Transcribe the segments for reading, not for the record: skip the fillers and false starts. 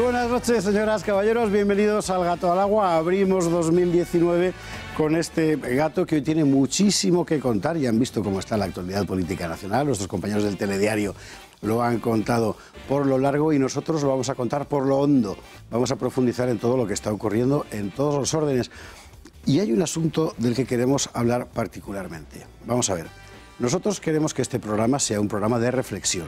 buenas noches, señoras, caballeros. Bienvenidos al Gato al Agua. Abrimos 2019 con este gato que hoy tiene muchísimo que contar. Ya han visto cómo está la actualidad política nacional. Nuestros compañeros del telediario lo han contado por lo largo y nosotros lo vamos a contar por lo hondo. Vamos a profundizar en todo lo que está ocurriendo en todos los órdenes. Y hay un asunto del que queremos hablar particularmente. Vamos a ver. Nosotros queremos que este programa sea un programa de reflexión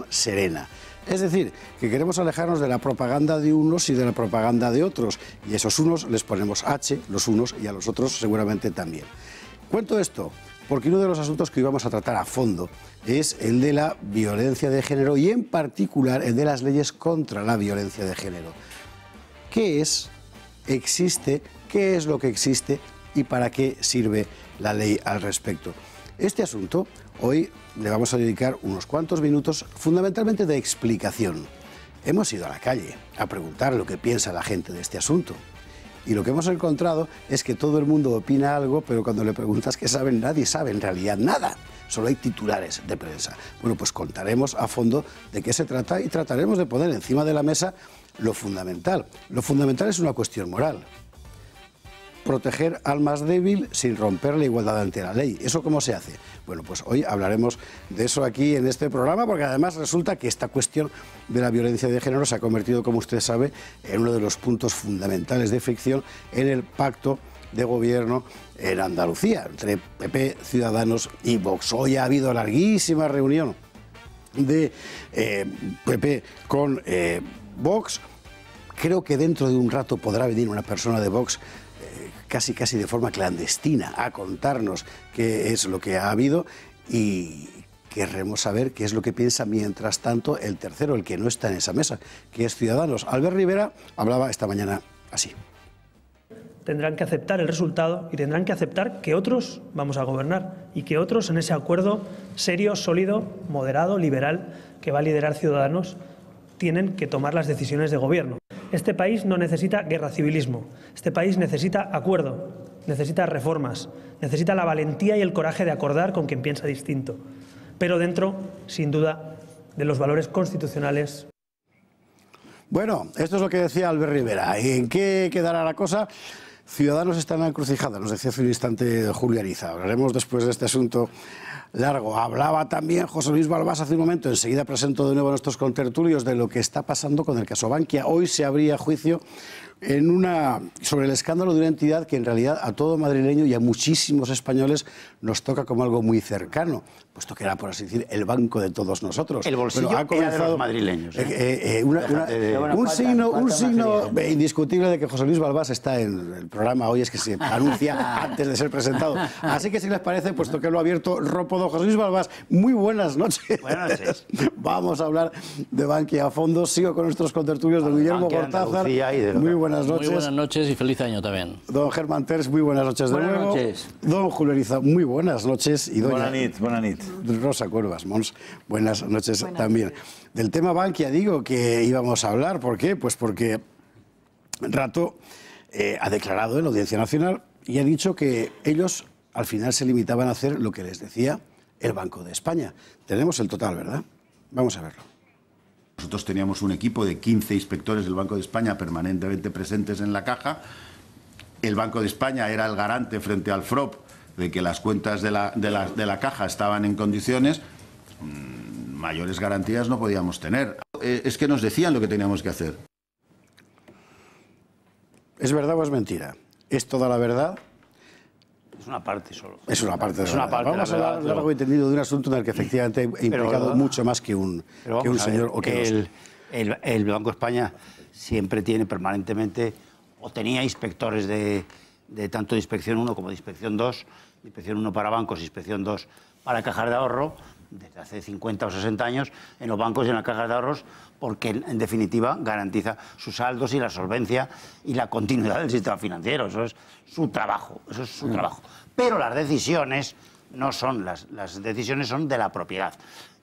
serena. Es decir, que queremos alejarnos de la propaganda de unos y de la propaganda de otros. Y a esos unos les ponemos H, los unos, y a los otros seguramente también. Cuento esto porque uno de los asuntos que hoy vamos a tratar a fondo es el de la violencia de género y en particular el de las leyes contra la violencia de género. ¿Qué es? ¿Existe? ¿Qué es lo que existe? ¿Y para qué sirve la ley al respecto? Este asunto hoy le vamos a dedicar unos cuantos minutos fundamentalmente de explicación. Hemos ido a la calle a preguntar lo que piensa la gente de este asunto. Y lo que hemos encontrado es que todo el mundo opina algo, pero cuando le preguntas qué saben, nadie sabe en realidad nada. Solo hay titulares de prensa. Bueno, pues contaremos a fondo de qué se trata y trataremos de poner encima de la mesa lo fundamental. Lo fundamental es una cuestión moral. Proteger al más débil sin romper la igualdad ante la ley. ¿Eso cómo se hace? Bueno, pues hoy hablaremos de eso aquí en este programa, porque además resulta que esta cuestión de la violencia de género se ha convertido, como usted sabe, en uno de los puntos fundamentales de fricción en el pacto de gobierno en Andalucía, entre PP, Ciudadanos y Vox. Hoy ha habido larguísima reunión de PP con Vox. Creo que dentro de un rato podrá venir una persona de Vox casi de forma clandestina a contarnos qué es lo que ha habido y querremos saber qué es lo que piensa mientras tanto el tercero, el que no está en esa mesa, que es Ciudadanos. Albert Rivera hablaba esta mañana así. Tendrán que aceptar el resultado y tendrán que aceptar que otros vamos a gobernar y que otros en ese acuerdo serio, sólido, moderado, liberal que va a liderar Ciudadanos tienen que tomar las decisiones de gobierno. Este país no necesita guerra civilismo, este país necesita acuerdo, necesita reformas, necesita la valentía y el coraje de acordar con quien piensa distinto, pero dentro, sin duda, de los valores constitucionales. Bueno, esto es lo que decía Albert Rivera. ¿En qué quedará la cosa? Ciudadanos está en la encrucijada, nos decía hace un instante Julia Ariza. Hablaremos después de este asunto largo. Hablaba también José Luis Balbás hace un momento, enseguida presento de nuevo a nuestros contertulios de lo que está pasando con el caso Bankia. Hoy se abría juicio sobre el escándalo de una entidad que en realidad a todo madrileño y a muchísimos españoles nos toca como algo muy cercano, puesto que era, por así decir, el banco de todos nosotros. El bolsillo ha comenzado, era de los madrileños. Un signo indiscutible de que José Luis Balbás está en el programa hoy es que se anuncia antes de ser presentado. Así que si les parece, puesto que lo ha abierto Rópodo, José Luis Balbás, muy buenas noches. Buenas noches. Vamos a hablar de Bankia a fondo. Sigo con nuestros contertulios, don Guillermo Cortázar. Muy buenas noches. Muy buenas noches y feliz año también. Don Germán Terç, muy buenas noches de nuevo. Buenas noches. Don Julio Ariza, muy buenas noches. Y doña Buenas nit. Rosa Cuervas Mons, buenas noches también. Del tema Bankia digo que íbamos a hablar. ¿Por qué? Pues porque Rato ha declarado en la Audiencia Nacional y ha dicho que ellos al final se limitaban a hacer lo que les decía el Banco de España. Tenemos el total, ¿verdad? Vamos a verlo. Nosotros teníamos un equipo de 15 inspectores del Banco de España permanentemente presentes en la caja. El Banco de España era el garante frente al FROP de que las cuentas de la caja estaban en condiciones. Mayores garantías no podíamos tener. Es que nos decían lo que teníamos que hacer. ¿Es verdad o es mentira? ¿Es toda la verdad? Es una parte solo. Es una parte de la verdad. Vamos a hablar largo y tendido de un asunto en el que efectivamente ha implicado mucho más que un señor o que dos. El Banco de España siempre tiene permanentemente, o tenía inspectores de tanto de Inspección 1 como de Inspección 2, Inspección 1 para bancos, Inspección 2 para cajas de ahorro, desde hace 50 o 60 años en los bancos y en las cajas de ahorros, porque en definitiva garantiza sus saldos y la solvencia y la continuidad del sistema financiero. Eso es su trabajo, Pero las decisiones no son, las decisiones son de la propiedad.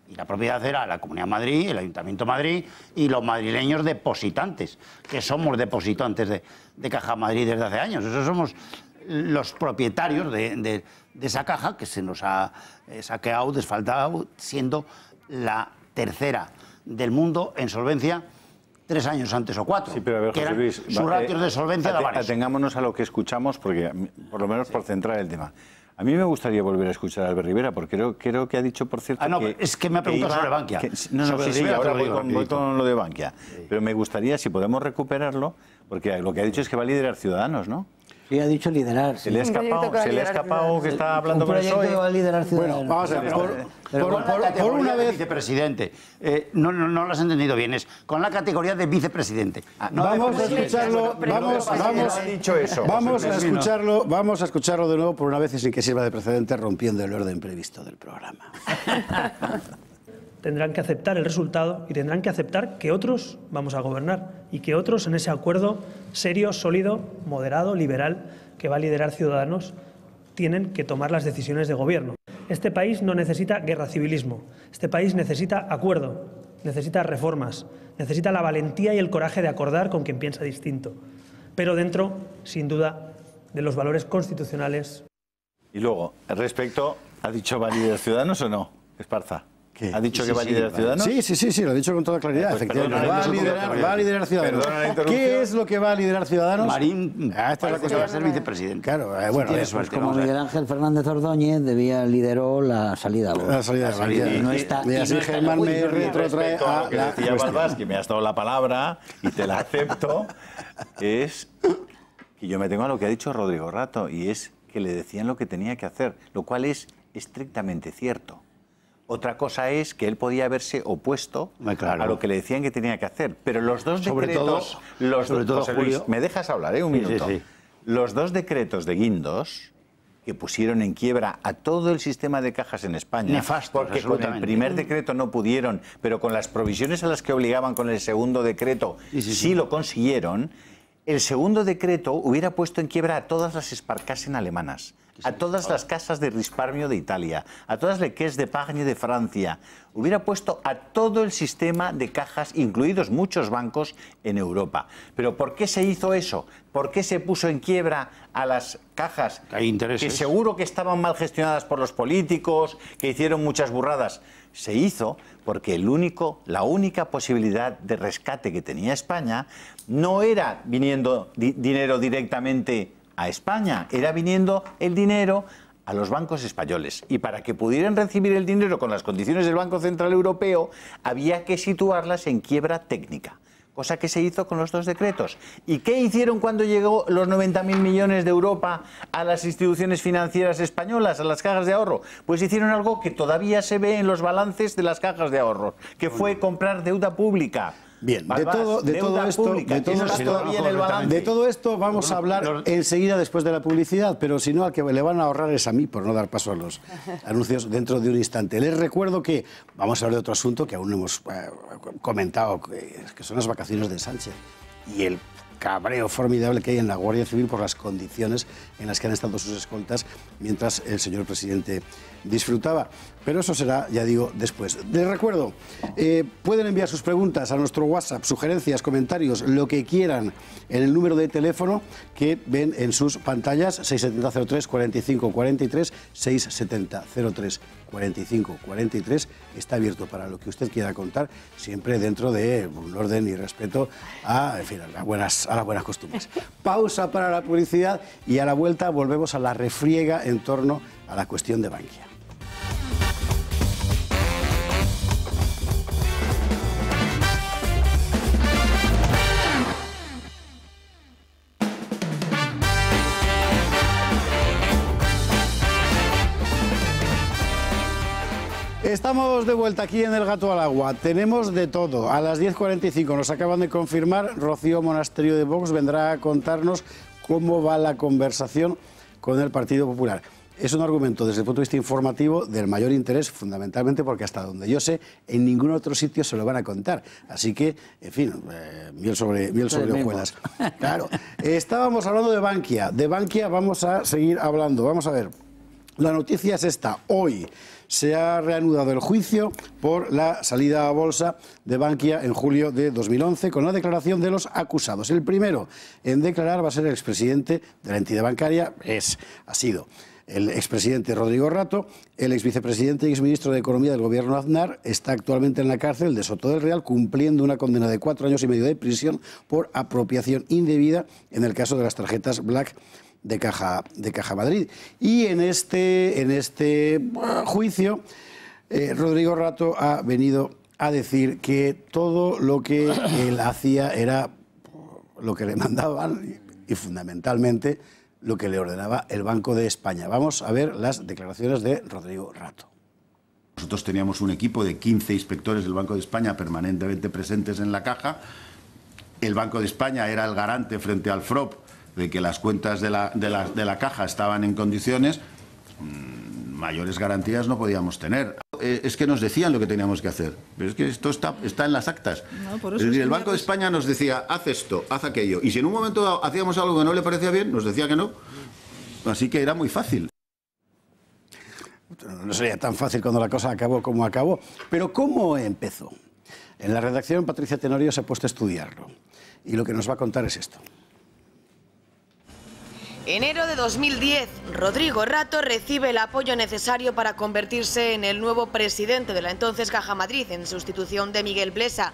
Y la propiedad era la Comunidad de Madrid, el Ayuntamiento de Madrid y los madrileños depositantes, que somos depositantes de Caja Madrid desde hace años. Esos somos los propietarios de esa caja que se nos ha saqueado, desfalcado, siendo la tercera del mundo en solvencia 3 años antes o 4. Sí, pero a ver, que José eran Luis, sus ratios de solvencia daban eso. atengámonos a lo que escuchamos, porque por lo menos por centrar el tema. A mí me gustaría volver a escuchar a Albert Rivera, porque creo que ha dicho, por cierto... no, es que me ha preguntado sobre Bankia. Ahora voy con lo de Bankia. Sí. Pero me gustaría, si podemos recuperarlo, porque lo que ha dicho es que va a Liderar Ciudadanos, ¿no? Sí, ha dicho liderar. Se le ha escapado que está hablando con el PSOE. Va a liderar Ciudadanos. Bueno, vamos a ver, por una vez... Vicepresidente. No lo has entendido bien, es con la categoría de vicepresidente. Vamos a escucharlo, vamos a escucharlo de nuevo por una vez y sin que sirva de precedente, rompiendo el orden previsto del programa. Tendrán que aceptar el resultado y tendrán que aceptar que otros vamos a gobernar y que otros en ese acuerdo serio, sólido, moderado, liberal, que va a liderar Ciudadanos, tienen que tomar las decisiones de gobierno. Este país no necesita guerra civilismo, este país necesita acuerdo, necesita reformas, necesita la valentía y el coraje de acordar con quien piensa distinto, pero dentro, sin duda, de los valores constitucionales. Y luego, respecto, ¿ha dicho va a liderar Ciudadanos o no, Esparza? ¿Qué? ¿Ha dicho que va a liderar Ciudadanos? Sí, lo ha dicho con toda claridad, Pues efectivamente. Va a liderar Ciudadanos. ¿Qué es lo que va a liderar Ciudadanos? Marín, Esta es la cosa, va a ser vicepresidente. Claro, bueno, pues como Miguel Ángel Fernández Ordóñez lideró la salida a Vox. La salida de Bankia. No está, y así Germán me retrotrae a lo que la decía cuestión. Balbás, que me has dado la palabra y te la acepto, es que yo me tengo a lo que ha dicho Rodrigo Rato, y es que le decían lo que tenía que hacer, lo cual es estrictamente cierto. Otra cosa es que él podía haberse opuesto a lo que le decían que tenía que hacer. Pero los dos decretos... Sobre todo, José Luis, ¿me dejas hablar, un minuto? Sí. Los dos decretos de Guindos, que pusieron en quiebra a todo el sistema de cajas en España, nefastos, porque con el primer decreto no pudieron, pero con las provisiones a las que obligaban con el segundo decreto sí lo consiguieron. El segundo decreto hubiera puesto en quiebra a todas las Sparkassen alemanas, a todas las casas de risparmio de Italia, a todas las Caisses d'Épargne de Francia. Hubiera puesto a todo el sistema de cajas, incluidos muchos bancos, en Europa. ¿Pero por qué se hizo eso? ¿Por qué se puso en quiebra a las cajas que seguro que estaban mal gestionadas por los políticos, que hicieron muchas burradas? Se hizo porque la única posibilidad de rescate que tenía España no era viniendo dinero directamente a España, era viniendo el dinero a los bancos españoles. Y para que pudieran recibir el dinero con las condiciones del Banco Central Europeo, había que situarlas en quiebra técnica, cosa que se hizo con los dos decretos. ¿Y qué hicieron cuando llegó los 90.000 millones de Europa a las instituciones financieras españolas, a las cajas de ahorro? Pues hicieron algo que todavía se ve en los balances de las cajas de ahorro, que fue comprar deuda pública. Bien, de todo esto vamos a hablar enseguida después de la publicidad, pero si no, al que le van a ahorrar es a mí por no dar paso a los anuncios dentro de un instante. Les recuerdo que vamos a hablar de otro asunto que aún no hemos comentado, que son las vacaciones de Sánchez y el cabreo formidable que hay en la Guardia Civil por las condiciones en las que han estado sus escoltas mientras el señor presidente disfrutaba. Pero eso será, ya digo, después. Les recuerdo, pueden enviar sus preguntas a nuestro WhatsApp, sugerencias, comentarios, lo que quieran, en el número de teléfono que ven en sus pantallas, 670 03 45 43, 670 03 45 43. Está abierto para lo que usted quiera contar, siempre dentro de un orden y respeto a, en fin, a las buenas costumbres. Pausa para la publicidad y a la vuelta volvemos a la refriega en torno a la cuestión de Bankia. Estamos de vuelta aquí en El Gato al Agua. Tenemos de todo. A las 10:45 nos acaban de confirmar, Rocío Monasterio de Vox vendrá a contarnos cómo va la conversación con el Partido Popular. Es un argumento desde el punto de vista informativo del mayor interés, fundamentalmente porque hasta donde yo sé, en ningún otro sitio se lo van a contar. Así que, en fin, miel sobre hojuelas. Claro. Estábamos hablando de Bankia. De Bankia vamos a seguir hablando. Vamos a ver. La noticia es esta. Hoy se ha reanudado el juicio por la salida a bolsa de Bankia en julio de 2011 con la declaración de los acusados. El primero en declarar va a ser el expresidente de la entidad bancaria, ha sido el expresidente Rodrigo Rato, el exvicepresidente y exministro de Economía del gobierno Aznar, está actualmente en la cárcel de Soto del Real cumpliendo una condena de 4 años y medio de prisión por apropiación indebida en el caso de las tarjetas Black de Caja Madrid. Y en este juicio, Rodrigo Rato ha venido a decir que todo lo que él hacía era lo que le mandaban y fundamentalmente lo que le ordenaba el Banco de España. Vamos a ver las declaraciones de Rodrigo Rato. Nosotros teníamos un equipo de 15 inspectores del Banco de España permanentemente presentes en la caja. El Banco de España era el garante frente al FROP de que las cuentas de la caja estaban en condiciones. Mayores garantías no podíamos tener. Es que nos decían lo que teníamos que hacer. Pero es que esto está en las actas. No, es decir, el Banco de España nos decía, haz esto, haz aquello. Y si en un momento dado hacíamos algo que no le parecía bien, nos decía que no. Así que era muy fácil. No sería tan fácil cuando la cosa acabó como acabó. Pero ¿cómo empezó? En la redacción Patricia Tenorio se ha puesto a estudiarlo. Y lo que nos va a contar es esto. Enero de 2010, Rodrigo Rato recibe el apoyo necesario para convertirse en el nuevo presidente de la entonces Caja Madrid, en sustitución de Miguel Blesa.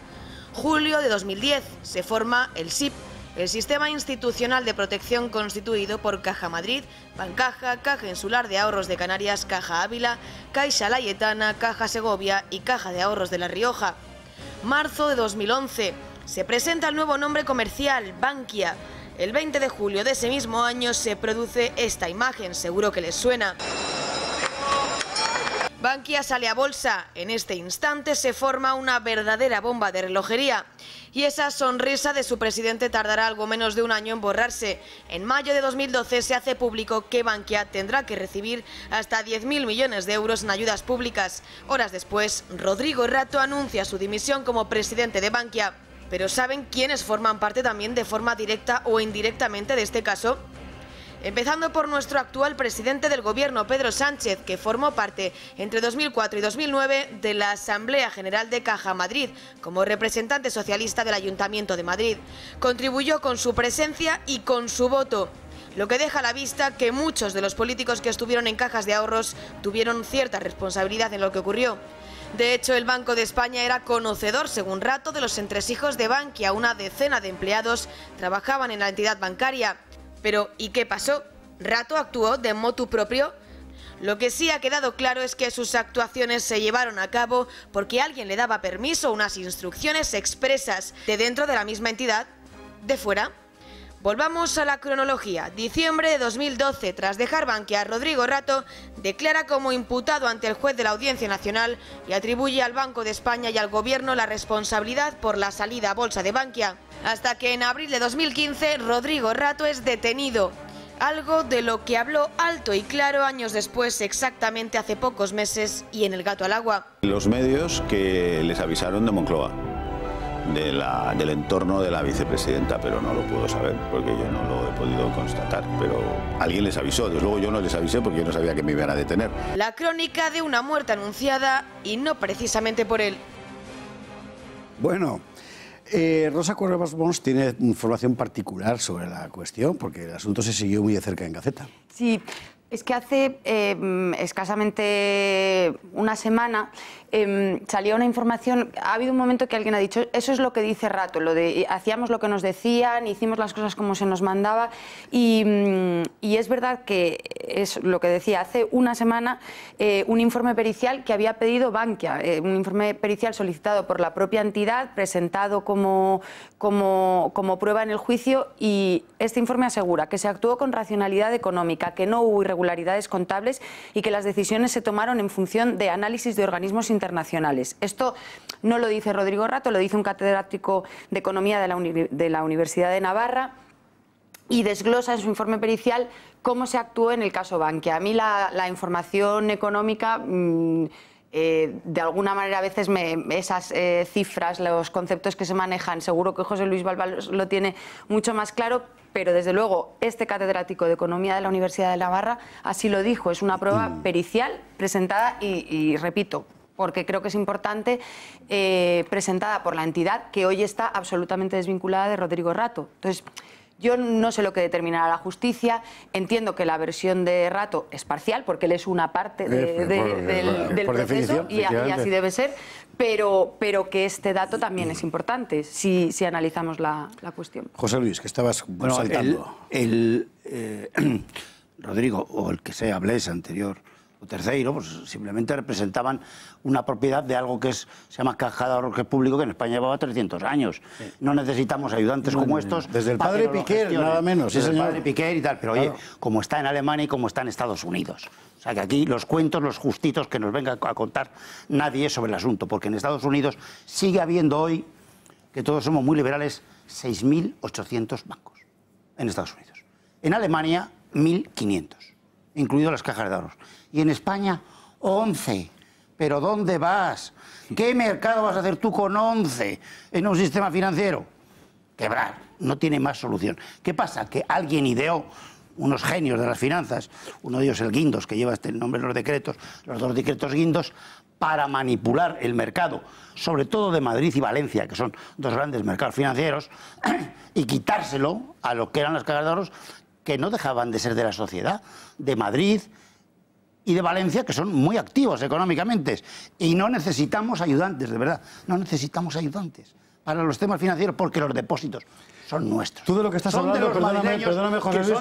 Julio de 2010, se forma el SIP, el Sistema Institucional de Protección constituido por Caja Madrid, Bancaja, Caja Insular de Ahorros de Canarias, Caja Ávila, Caixa Laietana, Caja Segovia y Caja de Ahorros de La Rioja. Marzo de 2011, se presenta el nuevo nombre comercial, Bankia. El 20 de julio de ese mismo año se produce esta imagen, seguro que les suena. Bankia sale a bolsa. En este instante se forma una verdadera bomba de relojería. Y esa sonrisa de su presidente tardará algo menos de un año en borrarse. En mayo de 2012 se hace público que Bankia tendrá que recibir hasta 10.000 millones de euros en ayudas públicas. Horas después, Rodrigo Rato anuncia su dimisión como presidente de Bankia. Pero ¿saben quiénes forman parte también de forma directa o indirectamente de este caso? Empezando por nuestro actual presidente del gobierno, Pedro Sánchez, que formó parte entre 2004 y 2009 de la Asamblea General de Caja Madrid, como representante socialista del Ayuntamiento de Madrid. Contribuyó con su presencia y con su voto, lo que deja a la vista que muchos de los políticos que estuvieron en cajas de ahorros tuvieron cierta responsabilidad en lo que ocurrió. De hecho, el Banco de España era conocedor, según Rato, de los entresijos de Bankia. Una decena de empleados trabajaban en la entidad bancaria. Pero, ¿y qué pasó? ¿Rato actuó de motu propio? Lo que sí ha quedado claro es que sus actuaciones se llevaron a cabo porque alguien le daba permiso, unas instrucciones expresas de dentro de la misma entidad, de fuera. Volvamos a la cronología. Diciembre de 2012, tras dejar Bankia, Rodrigo Rato declara como imputado ante el juez de la Audiencia Nacional y atribuye al Banco de España y al Gobierno la responsabilidad por la salida a bolsa de Bankia. Hasta que en abril de 2015, Rodrigo Rato es detenido. Algo de lo que habló alto y claro años después, exactamente hace pocos meses, y en El Gato al Agua. Los medios que les avisaron de Moncloa, del entorno de la vicepresidenta, pero no lo puedo saber porque yo no lo he podido constatar, pero alguien les avisó. Desde luego yo no les avisé porque yo no sabía que me iban a detener. La crónica de una muerte anunciada y no precisamente por él. Bueno, Rosa Cuevas Pons tiene información particular sobre la cuestión porque el asunto se siguió muy de cerca en Gaceta. Sí. Es que hace escasamente una semana salía una información, ha habido un momento que alguien ha dicho, eso es lo que dice Rato, lo de hacíamos lo que nos decían, hicimos las cosas como se nos mandaba y es verdad que es lo que decía, hace una semana un informe pericial que había pedido Bankia, un informe pericial solicitado por la propia entidad, presentado como prueba en el juicio y este informe asegura que se actuó con racionalidad económica, que no hubo irregularidades contables y que las decisiones se tomaron en función de análisis de organismos internacionales. Esto no lo dice Rodrigo Rato, lo dice un catedrático de Economía de la Universidad de Navarra y desglosa en su informe pericial cómo se actuó en el caso Bankia. A mí la información económica de alguna manera a veces esas cifras, los conceptos que se manejan, seguro que José Luis Balbal lo tiene mucho más claro, pero desde luego este catedrático de Economía de la Universidad de Navarra así lo dijo, es una prueba pericial presentada y repito, porque creo que es importante, presentada por la entidad que hoy está absolutamente desvinculada de Rodrigo Rato. Entonces, Yo no sé lo que determinará la justicia. Entiendo que la versión de Rato es parcial, porque él es una parte del proceso y así debe ser, pero que este dato también es importante si analizamos la cuestión. José Luis, que estabas saltando. Rodrigo, o el que sea, Bles anterior, o Terceiro, pues simplemente representaban una propiedad de algo que se llama Caja de Ahorros Público, que en España llevaba 300 años. Sí. No necesitamos ayudantes como estos. Desde el padre Piquer, nada menos. Desde el padre Piquer y tal, pero claro, oye, como está en Alemania y como está en Estados Unidos. O sea que aquí los cuentos, los justitos que nos venga a contar nadie sobre el asunto, porque en Estados Unidos sigue habiendo hoy, que todos somos muy liberales, 6.800 bancos en Estados Unidos. En Alemania, 1.500, incluido las cajas de ahorros. Y en España, 11. ¿Pero dónde vas? ¿Qué mercado vas a hacer tú con 11 en un sistema financiero? Quebrar. No tiene más solución. ¿Qué pasa? Que alguien ideó, unos genios de las finanzas, uno de ellos el Guindos, que lleva el nombre de los decretos, los 2 decretos Guindos, para manipular el mercado, sobre todo de Madrid y Valencia, que son 2 grandes mercados financieros, y quitárselo a lo que eran las cajas de ahorros, que no dejaban de ser de la sociedad, de Madrid y de Valencia, que son muy activos económicamente. Y no necesitamos ayudantes, de verdad, no necesitamos ayudantes para los temas financieros, porque los depósitos son nuestros. Tú de lo que estás hablando, perdóname, José Luis,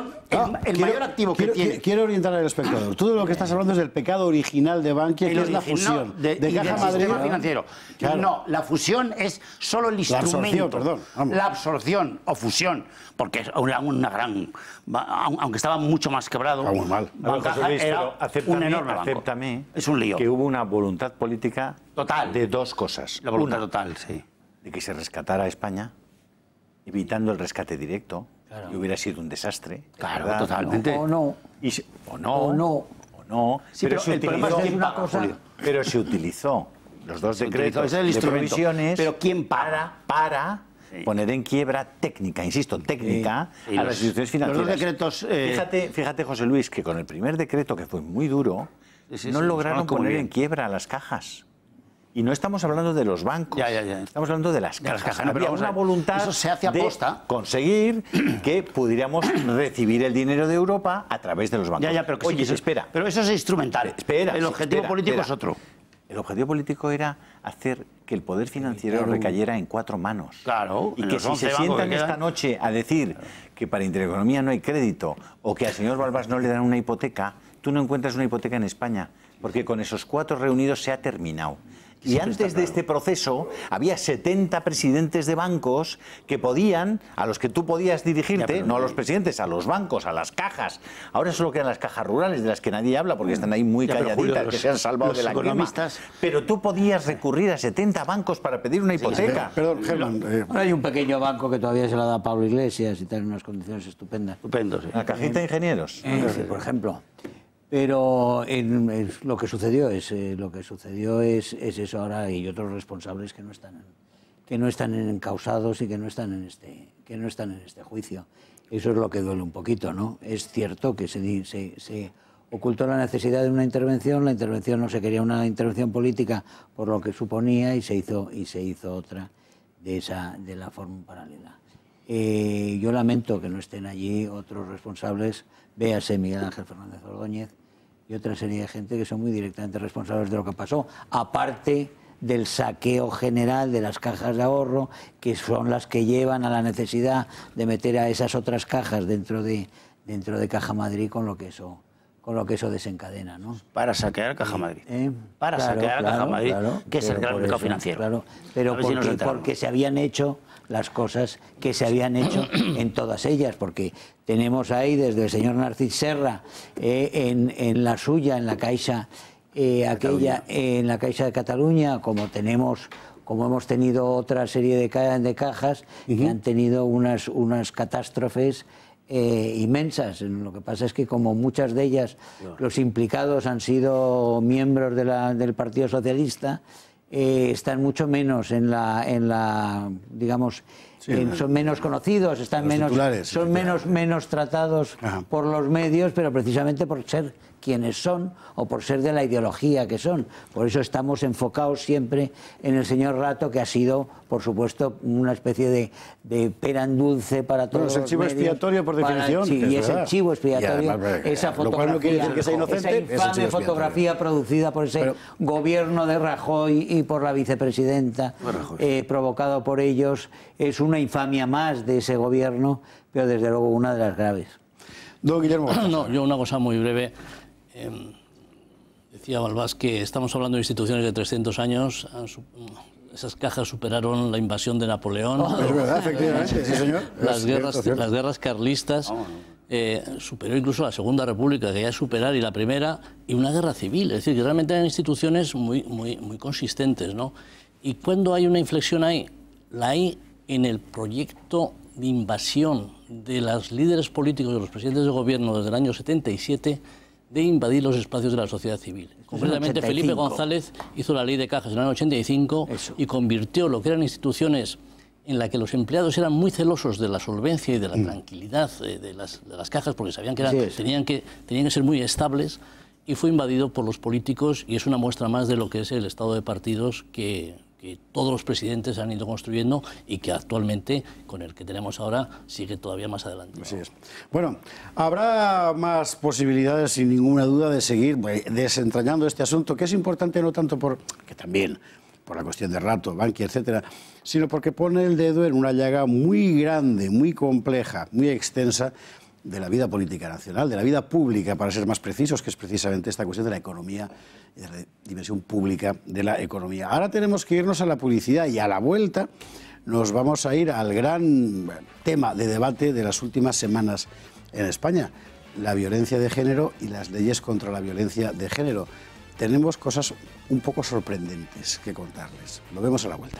el mayor activo que tiene. Quiero orientar al espectador. Tú de lo que estás hablando es del pecado original de Bankia, que es la fusión de Caja Madrid. Sistema financiero. Claro. No, la fusión es solo el instrumento. La absorción o fusión, porque es una gran... Aunque estaba mucho más quebrado, Bancaja era un enorme banco. Acéptame es un lío. Que hubo una voluntad política total de 2 cosas. La voluntad total, sí. De que se rescatara a España, evitando el rescate directo, claro, y hubiera sido un desastre. Claro, ¿verdad? totalmente. O no. Sí, pero se utilizó, pero se utilizó los 2 decretos de provisiones, pero ¿quién para poner en quiebra técnica, insisto, técnica, a las instituciones financieras. Los 2 decretos... Fíjate, José Luis, que con el primer decreto, que fue muy duro, no lograron poner en quiebra a las cajas. Y no estamos hablando de los bancos, estamos hablando de las cajas. No, había una voluntad eso se hace de conseguir que pudiéramos recibir el dinero de Europa a través de los bancos. Pero oye, espera. Pero eso es instrumental. El objetivo político es otro. El objetivo político era hacer que el poder financiero recayera en 4 manos. Claro. Y que si se sientan esta noche a decir que para Intereconomía no hay crédito o que al señor Balbás no le dan una hipoteca, tú no encuentras una hipoteca en España, porque con esos 4 reunidos se ha terminado. Y antes de este proceso había 70 presidentes de bancos que podían, a los que tú podías dirigirte, no a los presidentes, a los bancos, a las cajas. Ahora solo quedan las cajas rurales, de las que nadie habla porque están ahí muy calladitas, que se han salvado de la quema. Pero tú podías recurrir a 70 bancos para pedir una hipoteca. Perdón, Germán. Hay un pequeño banco que todavía se la da Pablo Iglesias y está en unas condiciones estupendas. Estupendo, sí. La cajita de ingenieros. Sí, por ejemplo. Pero lo que sucedió es eso ahora, y otros responsables que no están encausados y que no están en este juicio. Eso es lo que duele un poquito, ¿no? Es cierto que se ocultó la necesidad de una intervención. La intervención no se quería una intervención política por lo que suponía, y se hizo otra de la forma paralela. Yo lamento que no estén allí otros responsables, véase Miguel Ángel Fernández Ordóñez y otra serie de gente que son muy directamente responsables de lo que pasó, aparte del saqueo general de las cajas de ahorro, que son las que llevan a la necesidad de meter a esas otras cajas dentro de Caja Madrid, con lo que eso desencadena, ¿no? Para saquear Caja Madrid. Para saquear Caja Madrid, que es el gran mercado financiero. Claro, pero porque se habían hecho las cosas que se habían hecho en todas ellas, porque tenemos ahí desde el señor Narcís Serra en la suya, en la Caixa en la Caixa de Cataluña, como hemos tenido otra serie de cajas que han tenido unas catástrofes inmensas. Lo que pasa es que, como muchas de ellas, los implicados han sido miembros del Partido Socialista, están mucho menos digamos, son menos conocidos, son menos tratados por los medios, pero precisamente por ser quienes son o por ser de la ideología que son. Por eso estamos enfocados siempre en el señor Rato, que ha sido, por supuesto, una especie de pera en dulce para todos. Es el chivo expiatorio por definición. Sí, y es el chivo expiatorio. Además, esa lo cual no quiere decir que sea inocente. Esa infame fotografía producida por ese gobierno de Rajoy y por la vicepresidenta, provocado por ellos, es una infamia más de ese gobierno, pero desde luego una de las graves. Don Guillermo. No, yo una cosa muy breve. Decía Balbás que estamos hablando de instituciones de 300 años. Esas cajas superaron la invasión de Napoleón. Es verdad, efectivamente, sí, señor. Las guerras carlistas. Superó incluso la Segunda República, que ya es superar, y la Primera, y una guerra civil. Es decir, que realmente eran instituciones muy consistentes, ¿no? Y cuando hay una inflexión ahí, la hay en el proyecto de invasión de los líderes políticos, de los presidentes de gobierno desde el año 77, de invadir los espacios de la sociedad civil. Concretamente, Felipe González hizo la ley de cajas en el año 85 y convirtió lo que eran instituciones en las que los empleados eran muy celosos de la solvencia y de la tranquilidad de las cajas, porque sabían que, tenían que ser muy estables, y fue invadido por los políticos, y es una muestra más de lo que es el estado de partidos que todos los presidentes han ido construyendo y que actualmente, con el que tenemos ahora, sigue todavía más adelante. Así es. Bueno, habrá más posibilidades, sin ninguna duda, de seguir desentrañando este asunto, que es importante no tanto que también por la cuestión de Rato, Bankia, etcétera, sino porque pone el dedo en una llaga muy grande, muy compleja, muy extensa de la vida política nacional, de la vida pública, para ser más precisos, que es precisamente esta cuestión de la economía y de la dimensión pública de la economía. Ahora tenemos que irnos a la publicidad, y a la vuelta nos vamos a ir al gran tema de debate de las últimas semanas en España: la violencia de género y las leyes contra la violencia de género. Tenemos cosas un poco sorprendentes que contarles. Lo vemos a la vuelta.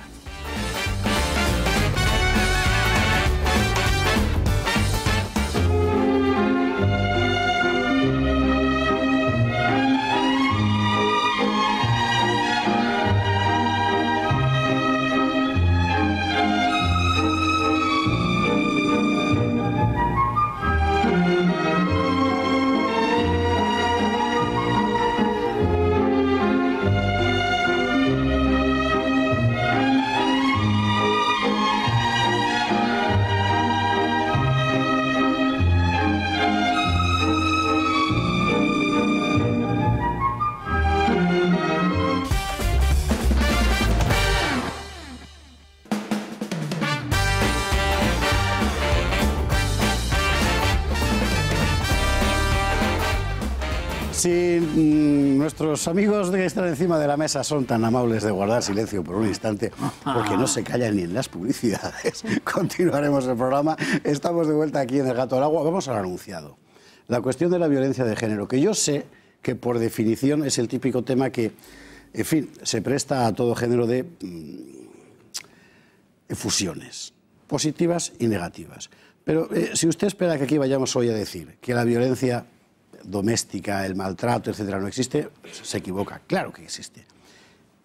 Si nuestros amigos que están encima de la mesa son tan amables de guardar silencio por un instante, porque no se callan ni en las publicidades, continuaremos el programa. Estamos de vuelta aquí en El Gato al Agua. Vamos al anunciado. La cuestión de la violencia de género, que yo sé que por definición es el típico tema que, en fin, se presta a todo género de fusiones, positivas y negativas. Pero si usted espera que aquí vayamos hoy a decir que la violencia doméstica, el maltrato, etcétera, no existe, se equivoca. Claro que existe.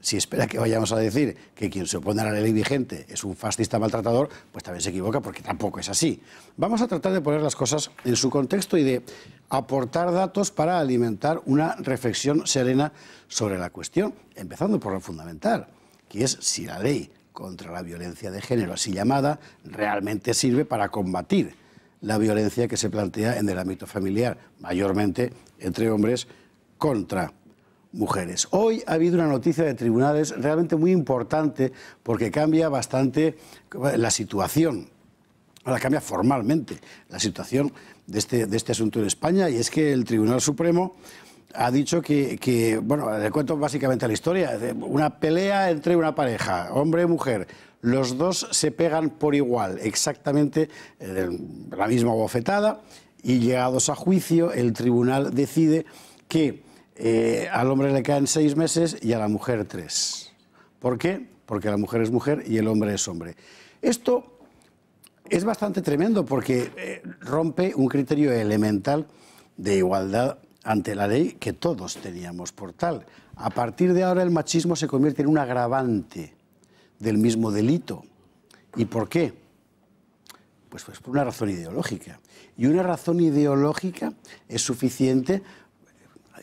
Si espera que vayamos a decir que quien se opone a la ley vigente es un fascista maltratador, pues también se equivoca, porque tampoco es así. Vamos a tratar de poner las cosas en su contexto y de aportar datos para alimentar una reflexión serena sobre la cuestión, empezando por lo fundamental, que es si la ley contra la violencia de género, así llamada, realmente sirve para combatir la violencia que se plantea en el ámbito familiar, mayormente entre hombres contra mujeres. Hoy ha habido una noticia de tribunales realmente muy importante, porque cambia bastante la situación, ahora cambia formalmente la situación de este asunto en España, y es que el Tribunal Supremo ha dicho que, bueno, le cuento básicamente la historia, una pelea entre una pareja, hombre y mujer. Los dos se pegan por igual, exactamente la misma bofetada, y llegados a juicio, el tribunal decide que al hombre le caen 6 meses y a la mujer 3. ¿Por qué? Porque la mujer es mujer y el hombre es hombre. Esto es bastante tremendo, porque rompe un criterio elemental de igualdad ante la ley que todos teníamos por tal. A partir de ahora el machismo se convierte en un agravante del mismo delito. ¿Y por qué? Pues por una razón ideológica. Y una razón ideológica es suficiente,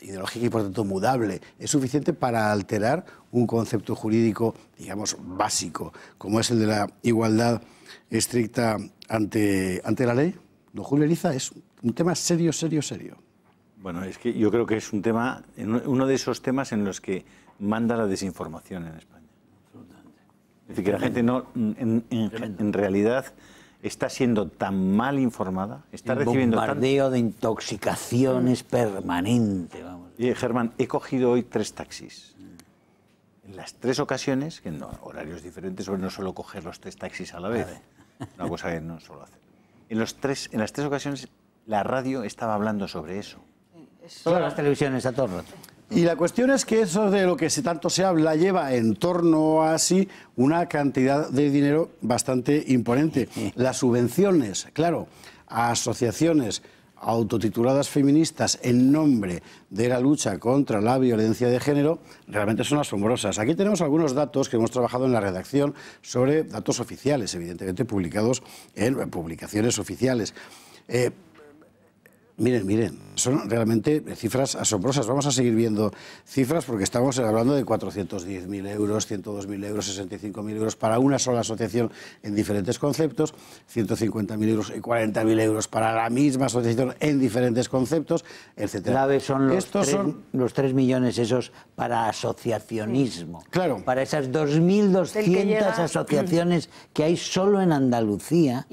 ideológica y por tanto mudable, es suficiente para alterar un concepto jurídico, digamos, básico, como es el de la igualdad estricta ante la ley? Don Julio Eliza, es un tema serio, serio, serio. Bueno, es que yo creo que es un tema, uno de esos temas en los que manda la desinformación en España. Es decir, que la gente no, en realidad está siendo tan mal informada, está recibiendo un bombardeo de intoxicaciones permanente. Vamos. Y Germán, he cogido hoy 3 taxis. En las 3 ocasiones, que en horarios diferentes, no suelo coger los 3 taxis a la vez, una cosa que no suelo hacer. En las 3 ocasiones la radio estaba hablando sobre eso. Todas las televisiones a todo el rato. Y la cuestión es que eso de lo que tanto se habla lleva en torno a sí una cantidad de dinero bastante imponente. Las subvenciones, claro, a asociaciones autotituladas feministas en nombre de la lucha contra la violencia de género realmente son asombrosas. Aquí tenemos algunos datos que hemos trabajado en la redacción sobre datos oficiales, evidentemente publicados en publicaciones oficiales. Miren, son realmente cifras asombrosas. Vamos a seguir viendo cifras porque estamos hablando de 410.000 euros, 102.000 euros, 65.000 euros para una sola asociación en diferentes conceptos, 150.000 euros y 40.000 euros para la misma asociación en diferentes conceptos, etc. Clave son los 3 millones esos para asociacionismo. Claro. Para esas 2.200 asociaciones que hay solo en Andalucía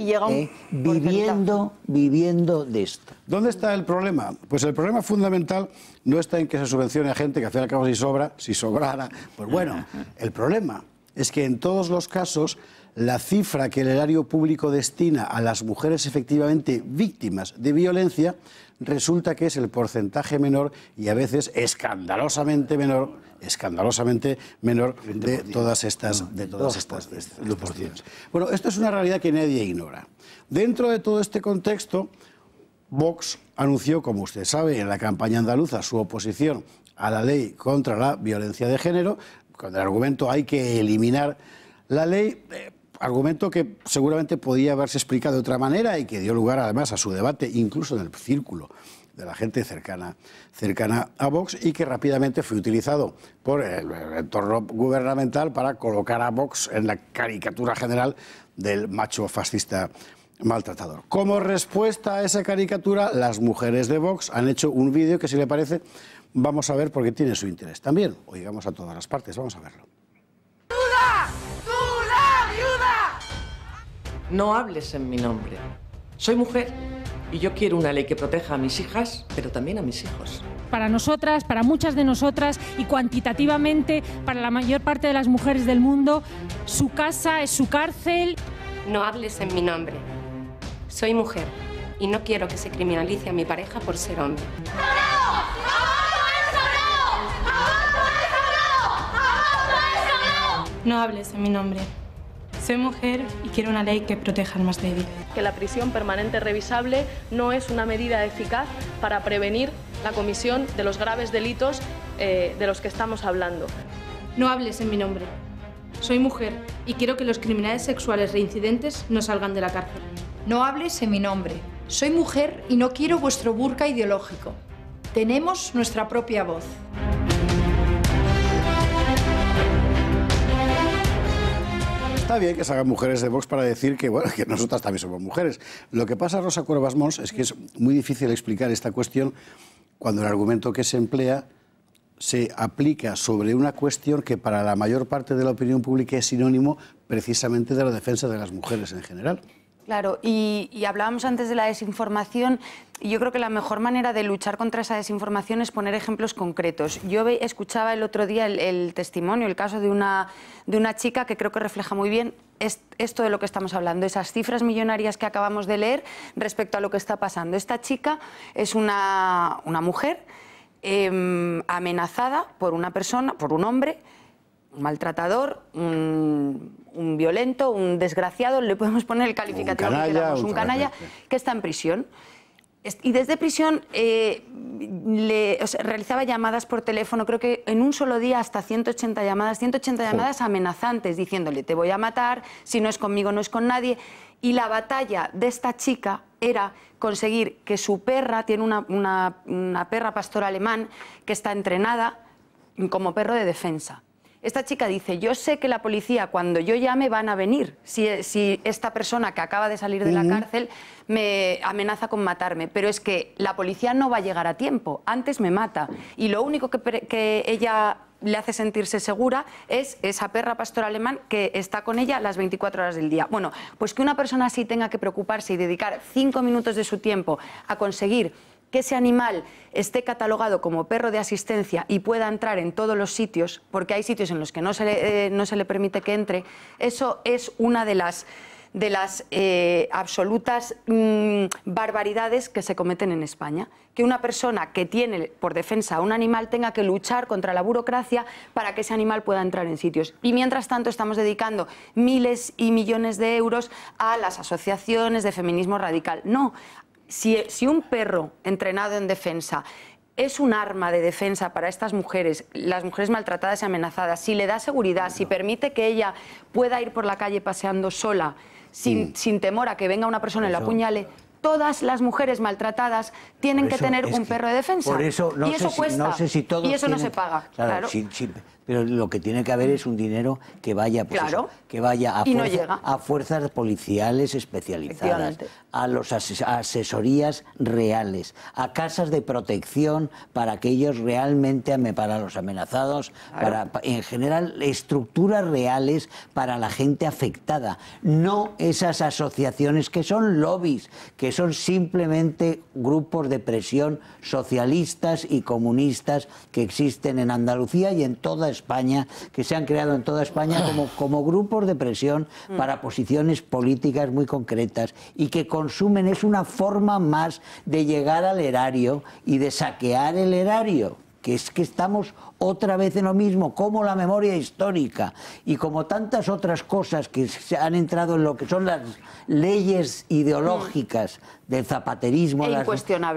viviendo de esto. ¿Dónde está el problema? Pues el problema fundamental no está en que se subvencione a gente que al fin y al cabo si sobrara, pues bueno, el problema es que en todos los casos la cifra que el erario público destina a las mujeres efectivamente víctimas de violencia resulta que es el porcentaje menor y a veces escandalosamente menor de todas estas proporciones. Bueno, esto es una realidad que nadie ignora. Dentro de todo este contexto, Vox anunció, como usted sabe, en la campaña andaluza su oposición a la ley contra la violencia de género, con el argumento hay que eliminar la ley, argumento que seguramente podía haberse explicado de otra manera y que dio lugar además a su debate incluso en el círculo de la gente cercana a Vox y que rápidamente fue utilizado por el entorno gubernamental para colocar a Vox en la caricatura general del macho fascista maltratador. Como respuesta a esa caricatura, las mujeres de Vox han hecho un vídeo que, si le parece, vamos a ver porque tiene su interés también. Oigamos a todas las partes, vamos a verlo. ¡Ayuda! ¡Ayuda! ¡Ayuda! No hables en mi nombre. Soy mujer y yo quiero una ley que proteja a mis hijas, pero también a mis hijos. Para nosotras, para muchas de nosotras y cuantitativamente para la mayor parte de las mujeres del mundo, su casa es su cárcel. No hables en mi nombre. Soy mujer y no quiero que se criminalice a mi pareja por ser hombre. No hables en mi nombre. Soy mujer y quiero una ley que proteja al más débil. Que la prisión permanente revisable no es una medida eficaz para prevenir la comisión de los graves delitos de los que estamos hablando. No hables en mi nombre. Soy mujer y quiero que los criminales sexuales reincidentes no salgan de la cárcel. No hables en mi nombre. Soy mujer y no quiero vuestro burka ideológico. Tenemos nuestra propia voz. Está bien que salgan mujeres de Vox para decir que, bueno, que nosotras también somos mujeres. Lo que pasa, Rosa Cuervas Mons, es que es muy difícil explicar esta cuestión cuando el argumento que se emplea se aplica sobre una cuestión que para la mayor parte de la opinión pública es sinónimo precisamente de la defensa de las mujeres en general. Claro, y hablábamos antes de la desinformación, y yo creo que la mejor manera de luchar contra esa desinformación es poner ejemplos concretos. Yo escuchaba el otro día el testimonio, el caso de una chica que creo que refleja muy bien esto de lo que estamos hablando, esas cifras millonarias que acabamos de leer respecto a lo que está pasando. Esta chica es una mujer amenazada por una persona, por un hombre, un maltratador, un violento, un desgraciado, le podemos poner el calificativo que queramos, un canalla que está en prisión. Y desde prisión realizaba llamadas por teléfono, creo que en un solo día hasta 180 llamadas amenazantes, diciéndole te voy a matar, si no es conmigo no es con nadie. Y la batalla de esta chica era conseguir que su perra, tiene una perra pastor alemán que está entrenada como perro de defensa. Esta chica dice, yo sé que la policía cuando yo llame van a venir, si esta persona que acaba de salir de la cárcel me amenaza con matarme, pero es que la policía no va a llegar a tiempo, antes me mata. Y lo único que ella le hace sentirse segura es esa perra pastor alemán que está con ella las 24 horas del día. Bueno, pues que una persona así tenga que preocuparse y dedicar 5 minutos de su tiempo a conseguir que ese animal esté catalogado como perro de asistencia y pueda entrar en todos los sitios, porque hay sitios en los que no se le permite que entre, eso es una de las absolutas barbaridades que se cometen en España. Que una persona que tiene por defensa a un animal tenga que luchar contra la burocracia para que ese animal pueda entrar en sitios. Y mientras tanto estamos dedicando miles y millones de euros a las asociaciones de feminismo radical. No. Si un perro entrenado en defensa es un arma de defensa para estas mujeres, las mujeres maltratadas y amenazadas, si le da seguridad, si permite que ella pueda ir por la calle paseando sola, sin temor a que venga una persona y la apuñale, todas las mujeres maltratadas tienen que tener un perro de defensa. Por eso, y eso cuesta, y eso no se paga. Claro. Pero lo que tiene que haber es un dinero que vaya, pues que vaya a fuerzas policiales especializadas, a asesorías reales, a casas de protección para aquellos realmente, para los amenazados, en general estructuras reales para la gente afectada, no esas asociaciones que son lobbies, que son simplemente grupos de presión socialistas y comunistas que existen en Andalucía y en toda España, que se han creado en toda España como grupos de presión para posiciones políticas muy concretas y que consumen, es una forma más de llegar al erario y de saquear el erario. Que es que estamos otra vez en lo mismo, como la memoria histórica y como tantas otras cosas que se han entrado en lo que son las leyes ideológicas del zapaterismo,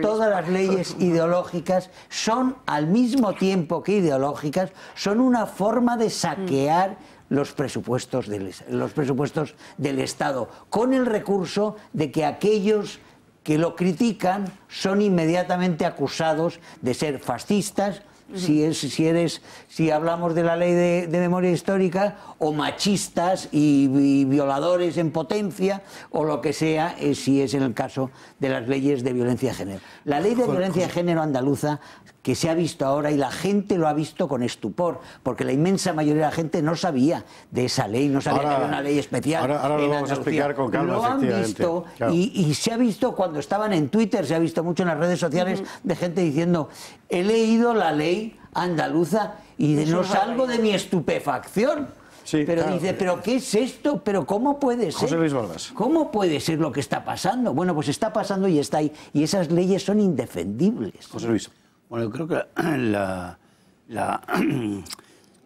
todas las leyes ideológicas son, al mismo tiempo que ideológicas, son una forma de saquear los presupuestos del Estado, con el recurso de que aquellos que lo critican son inmediatamente acusados de ser fascistas, si hablamos de la ley de memoria histórica, o machistas y violadores en potencia, o lo que sea, si es en el caso de las leyes de violencia de género. La ley de violencia de género andaluza, que se ha visto ahora, y la gente lo ha visto con estupor, porque la inmensa mayoría de la gente no sabía de esa ley, no sabía que había una ley especial. Ahora lo vamos a explicar con calma, lo han visto, claro. y se ha visto cuando estaban en Twitter, se ha visto mucho en las redes sociales de gente diciendo, he leído la ley andaluza y no salgo de mi estupefacción. Sí, pero claro. Dice, ¿pero qué es esto? ¿Pero cómo puede ser? José Luis Bordas. ¿Cómo puede ser lo que está pasando? Bueno, pues está pasando y está ahí. Y esas leyes son indefendibles. José Luis. Bueno, yo creo que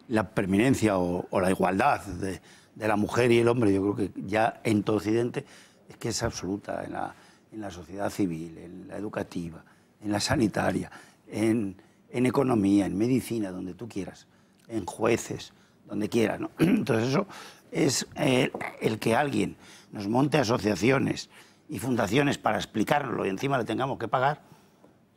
la preeminencia o la igualdad de la mujer y el hombre, yo creo que ya en todo Occidente es que es absoluta en la sociedad civil, en la educativa, en la sanitaria, en economía, en medicina, donde tú quieras, en jueces, donde quieras, ¿no? Entonces eso es el que alguien nos monte asociaciones y fundaciones para explicárnoslo y encima le tengamos que pagar,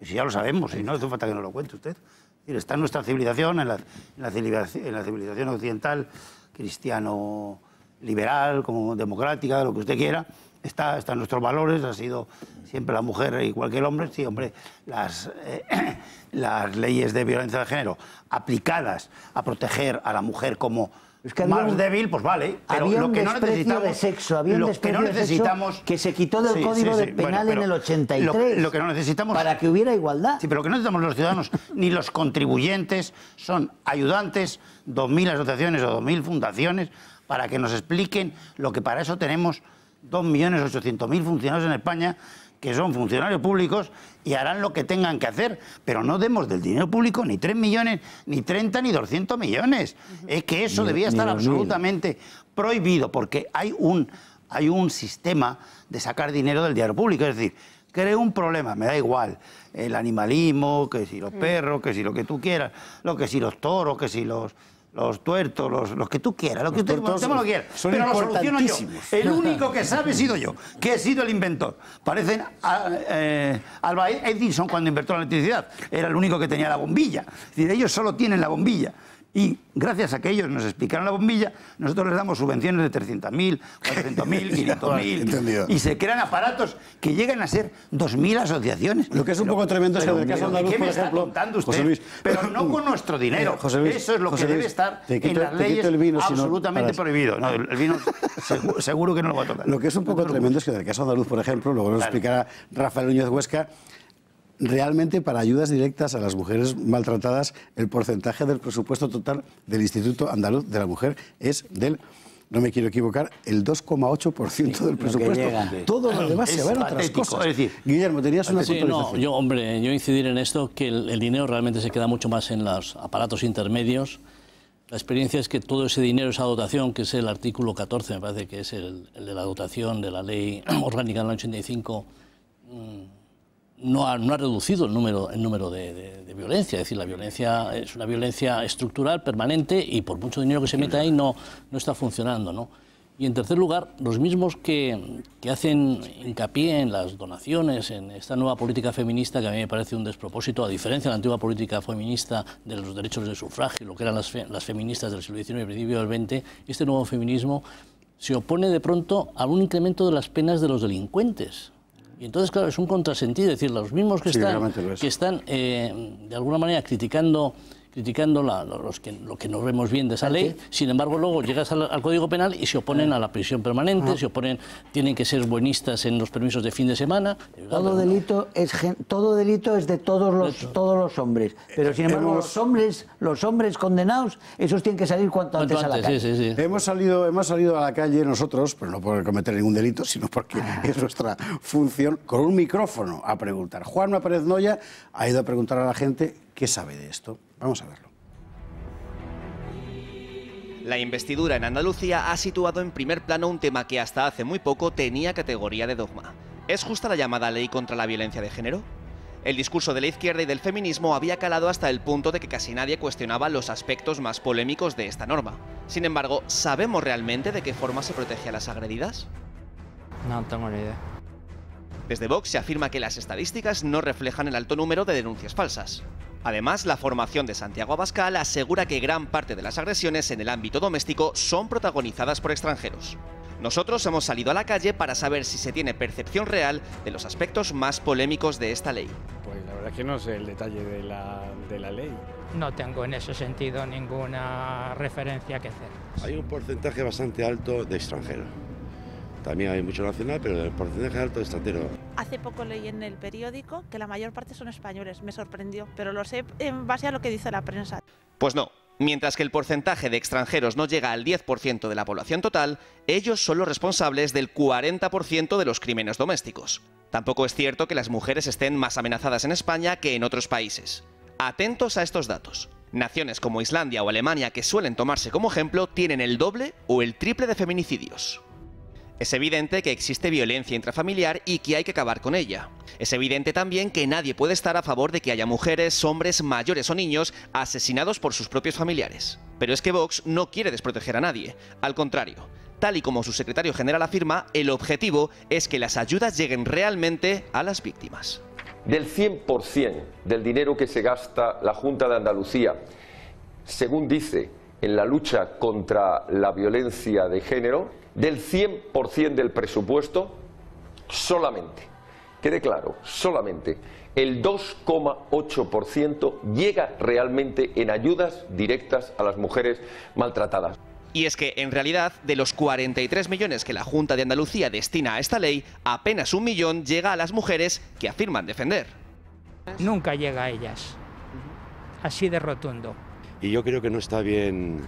y si ya lo sabemos, si no, hace falta que nos lo cuente usted. Es decir, está en nuestra civilización, en la civilización occidental, cristiano, liberal, como democrática, lo que usted quiera, está en nuestros valores, ha sido siempre la mujer igual que el hombre. Sí, hombre, las leyes de violencia de género aplicadas a proteger a la mujer como más débil, pues vale, pero lo que no necesitamos de sexo, había un desprecio de sexo que se quitó del Código Penal en el 83. Lo que no necesitamos para que hubiera igualdad. Sí, pero lo que no necesitamos los ciudadanos ni los contribuyentes son ayudantes, 2.000 asociaciones o 2.000 fundaciones para que nos expliquen lo que para eso tenemos 2.800.000 funcionarios en España, que son funcionarios públicos y harán lo que tengan que hacer, pero no demos del dinero público ni 3 millones, ni 30, ni 200 millones. Es que eso debía estar absolutamente prohibido, porque hay un sistema de sacar dinero del dinero público. Es decir, creo un problema, me da igual, el animalismo, que si los perros, que si lo que tú quieras, que si los toros, que si los los tuertos, los que tú quieras, lo que usted lo quiera. Son pero lo soluciono yo. importantísimos. El único que sabe he sido yo, que he sido el inventor. Parecen Alva Edison cuando inventó la electricidad. Era el único que tenía la bombilla. Es decir, ellos solo tienen la bombilla. Y gracias a que ellos nos explicaron la bombilla, nosotros les damos subvenciones de 300.000, 400.000, 500.000. Y se crean aparatos que llegan a ser 2.000 asociaciones. Lo que es un poco tremendo es que en el caso andaluz, por ejemplo, contando usted? José Luis, pero no con nuestro dinero. José Luis, eso es lo José que Luis, debe estar te en las leyes el vino, absolutamente prohibido. No, el vino seguro que no lo va a tocar. Lo que es un poco tremendo es que en el caso andaluz, por ejemplo, luego nos explicará Rafael Núñez Huesca, realmente para ayudas directas a las mujeres maltratadas, el porcentaje del presupuesto total del Instituto Andaluz de la Mujer es del, no me quiero equivocar, el 2,8% del presupuesto. Todo lo demás se va en otras cosas. Es decir, Guillermo, tenías una puntualización. Yo incidir en esto, que el dinero realmente se queda mucho más en los aparatos intermedios. La experiencia es que todo ese dinero, esa dotación, que es el artículo 14, me parece que es el de la dotación de la ley orgánica del 85, no ha reducido el número de violencia. Es decir, la violencia es una violencia estructural, permanente, y por mucho dinero que se meta ahí no está funcionando, ¿no? Y en tercer lugar, los mismos que hacen hincapié en las donaciones, en esta nueva política feminista, que a mí me parece un despropósito, a diferencia de la antigua política feminista de los derechos de sufragio, lo que eran las feministas del siglo XIX y principio del XX, este nuevo feminismo se opone de pronto a un incremento de las penas de los delincuentes. Y entonces, claro, es un contrasentido, es decir, los mismos que están de alguna manera criticando lo que no vemos bien de esa ley, sin embargo luego llegas al Código Penal y se oponen a la prisión permanente, tienen que ser buenistas en los permisos de fin de semana. Todo delito es de todos los hombres, pero sin embargo los hombres condenados, esos tienen que salir cuanto antes a la calle. Sí. Hemos salido a la calle nosotros, pero no por cometer ningún delito, sino porque es nuestra función, con un micrófono a preguntar. Juanma Pérez Noya ha ido a preguntar a la gente qué sabe de esto. Vamos a verlo. La investidura en Andalucía ha situado en primer plano un tema que hasta hace muy poco tenía categoría de dogma. ¿Es justa la llamada ley contra la violencia de género? El discurso de la izquierda y del feminismo había calado hasta el punto de que casi nadie cuestionaba los aspectos más polémicos de esta norma. Sin embargo, ¿sabemos realmente de qué forma se protege a las agredidas? No tengo ni idea. Desde Vox se afirma que las estadísticas no reflejan el alto número de denuncias falsas. Además, la formación de Santiago Abascal asegura que gran parte de las agresiones en el ámbito doméstico son protagonizadas por extranjeros. Nosotros hemos salido a la calle para saber si se tiene percepción real de los aspectos más polémicos de esta ley. Pues la verdad es que no sé el detalle de la ley. No tengo en ese sentido ninguna referencia que hacer. Hay un porcentaje bastante alto de extranjeros. También hay mucho nacional, pero el porcentaje alto de extranjeros. Hace poco leí en el periódico que la mayor parte son españoles. Me sorprendió, pero lo sé en base a lo que dice la prensa. Pues no. Mientras que el porcentaje de extranjeros no llega al 10% de la población total, ellos son los responsables del 40% de los crímenes domésticos. Tampoco es cierto que las mujeres estén más amenazadas en España que en otros países. Atentos a estos datos. Naciones como Islandia o Alemania, que suelen tomarse como ejemplo, tienen el doble o el triple de feminicidios. Es evidente que existe violencia intrafamiliar y que hay que acabar con ella. Es evidente también que nadie puede estar a favor de que haya mujeres, hombres, mayores o niños asesinados por sus propios familiares. Pero es que Vox no quiere desproteger a nadie. Al contrario, tal y como su secretario general afirma, el objetivo es que las ayudas lleguen realmente a las víctimas. Del 100% del dinero que se gasta la Junta de Andalucía, según dice, en la lucha contra la violencia de género, del 100% del presupuesto, solamente, quede claro, solamente el 2,8% llega realmente en ayudas directas a las mujeres maltratadas. Y es que, en realidad, de los 43 millones que la Junta de Andalucía destina a esta ley, apenas 1 millón llega a las mujeres que afirman defender. Nunca llega a ellas, así de rotundo. Y yo creo que no está bien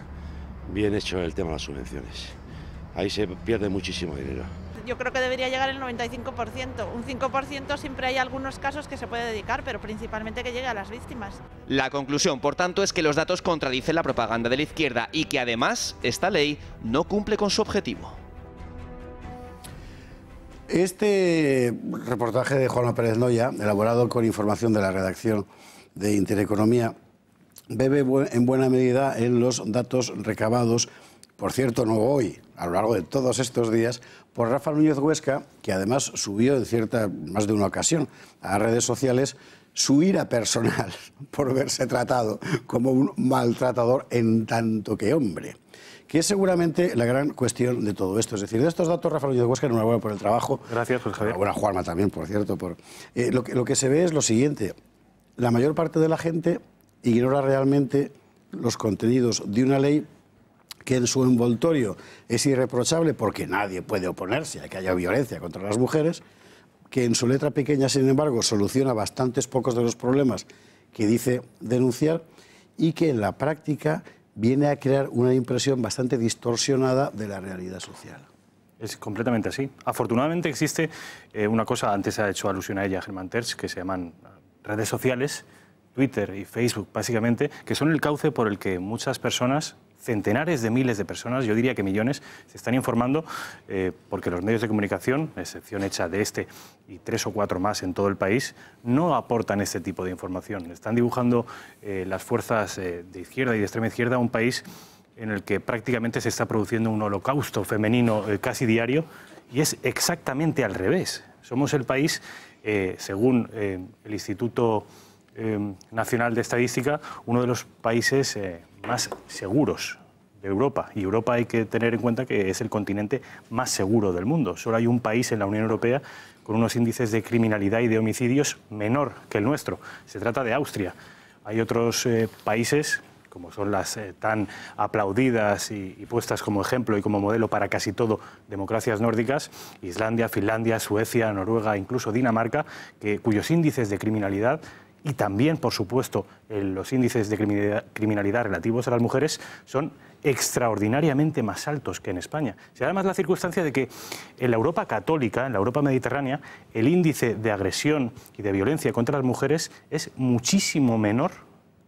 hecho el tema de las subvenciones. Ahí se pierde muchísimo dinero. Yo creo que debería llegar el 95%. Un 5% siempre hay algunos casos que se puede dedicar, pero principalmente que llegue a las víctimas. La conclusión, por tanto, es que los datos contradicen la propaganda de la izquierda y que además esta ley no cumple con su objetivo. Este reportaje de Juanma Pérez Noya, elaborado con información de la redacción de Intereconomía, bebe en buena medida en los datos recabados, por cierto, no hoy, a lo largo de todos estos días, por Rafa Núñez Huesca, que además subió en más de una ocasión a redes sociales su ira personal por verse tratado como un maltratador en tanto que hombre, que es seguramente la gran cuestión de todo esto. Es decir, de estos datos, Rafa Núñez Huesca, enhorabuena por el trabajo. Gracias, José Javier. Enhorabuena, Juanma, también, por cierto. Lo que se ve es lo siguiente. La mayor parte de la gente ignora realmente los contenidos de una ley que en su envoltorio es irreprochable porque nadie puede oponerse a que haya violencia contra las mujeres, que en su letra pequeña, sin embargo, soluciona bastantes pocos de los problemas que dice denunciar y que en la práctica viene a crear una impresión bastante distorsionada de la realidad social. Es completamente así. Afortunadamente existe una cosa, antes ha hecho alusión a ella Germán Terz, que se llaman redes sociales, Twitter y Facebook básicamente, que son el cauce por el que muchas personas, centenares de miles de personas, yo diría que millones, se están informando porque los medios de comunicación, a excepción hecha de este y 3 o 4 más en todo el país, no aportan este tipo de información. Están dibujando las fuerzas de izquierda y de extrema izquierda un país en el que prácticamente se está produciendo un holocausto femenino casi diario, y es exactamente al revés. Somos el país, según el Instituto Nacional de Estadística, uno de los países más seguros de Europa. Y Europa hay que tener en cuenta que es el continente más seguro del mundo. Solo hay un país en la Unión Europea con unos índices de criminalidad y de homicidios menor que el nuestro. Se trata de Austria. Hay otros países, como son las tan aplaudidas y puestas como ejemplo y como modelo para casi todo democracias nórdicas, Islandia, Finlandia, Suecia, Noruega, incluso Dinamarca, cuyos índices de criminalidad y también, por supuesto, los índices de criminalidad relativos a las mujeres son extraordinariamente más altos que en España. Se da además la circunstancia de que en la Europa católica, en la Europa mediterránea, el índice de agresión y de violencia contra las mujeres es muchísimo menor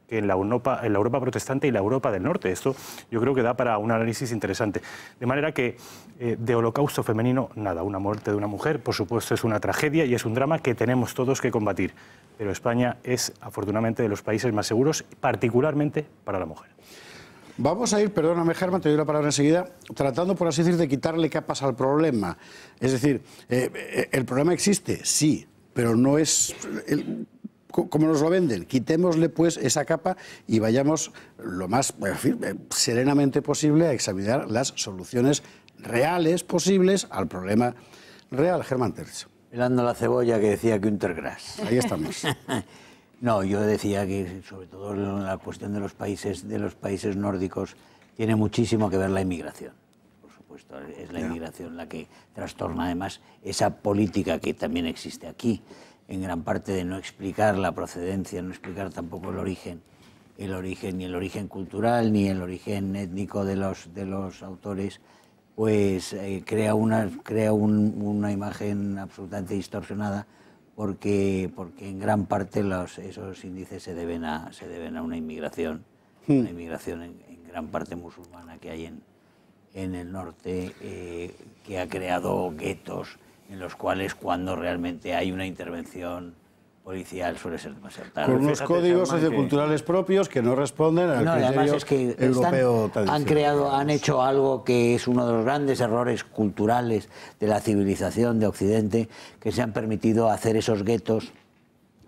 que en la Europa protestante y la Europa del norte. Esto yo creo que da para un análisis interesante. De manera que de holocausto femenino, nada. Una muerte de una mujer, por supuesto, es una tragedia y es un drama que tenemos todos que combatir. Pero España es, afortunadamente, de los países más seguros, particularmente para la mujer. Vamos a ir, perdóname Germán, te doy la palabra enseguida, tratando, por así decir, de quitarle capas al problema. Es decir, el problema existe, sí, pero no es como nos lo venden. Quitémosle pues esa capa y vayamos lo más serenamente posible a examinar las soluciones reales posibles al problema real. Germán Terz. Pelando la cebolla que decía que Untergras. Ahí estamos. No, yo decía que sobre todo la cuestión de los países nórdicos tiene muchísimo que ver la inmigración. Por supuesto, es la inmigración la que trastorna además esa política que también existe aquí, en gran parte de no explicar la procedencia, no explicar tampoco el origen, ni el origen cultural, ni el origen étnico de los autores, pues crea una imagen absolutamente distorsionada, porque en gran parte esos índices se deben a una inmigración en gran parte musulmana que hay en el norte, que ha creado guetos en los cuales cuando realmente hay una intervención policial suele ser demasiado tarde. Con unos códigos socioculturales propios que no responden al criterio europeo tradicional. Han hecho algo que es uno de los grandes errores culturales de la civilización de Occidente, que se han permitido hacer esos guetos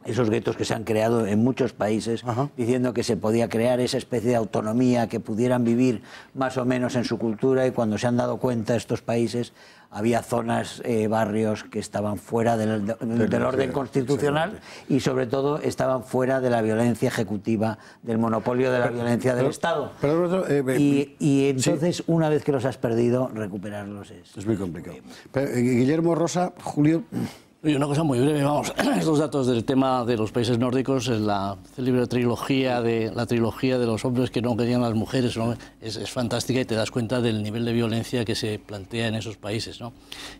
que se han creado en muchos países, diciendo que se podía crear esa especie de autonomía, que pudieran vivir más o menos en su cultura, y cuando se han dado cuenta estos países, había zonas, barrios que estaban fuera del orden constitucional y sobre todo estaban fuera de la violencia ejecutiva, del monopolio de la violencia del Estado. Y entonces, una vez que los has perdido, recuperarlos es muy complicado. Guillermo, Rosa, Julio... Y una cosa muy breve, vamos, estos datos del tema de los países nórdicos, la célebre trilogía de los hombres que no querían a las mujeres, ¿no? Es fantástica y te das cuenta del nivel de violencia que se plantea en esos países, ¿no?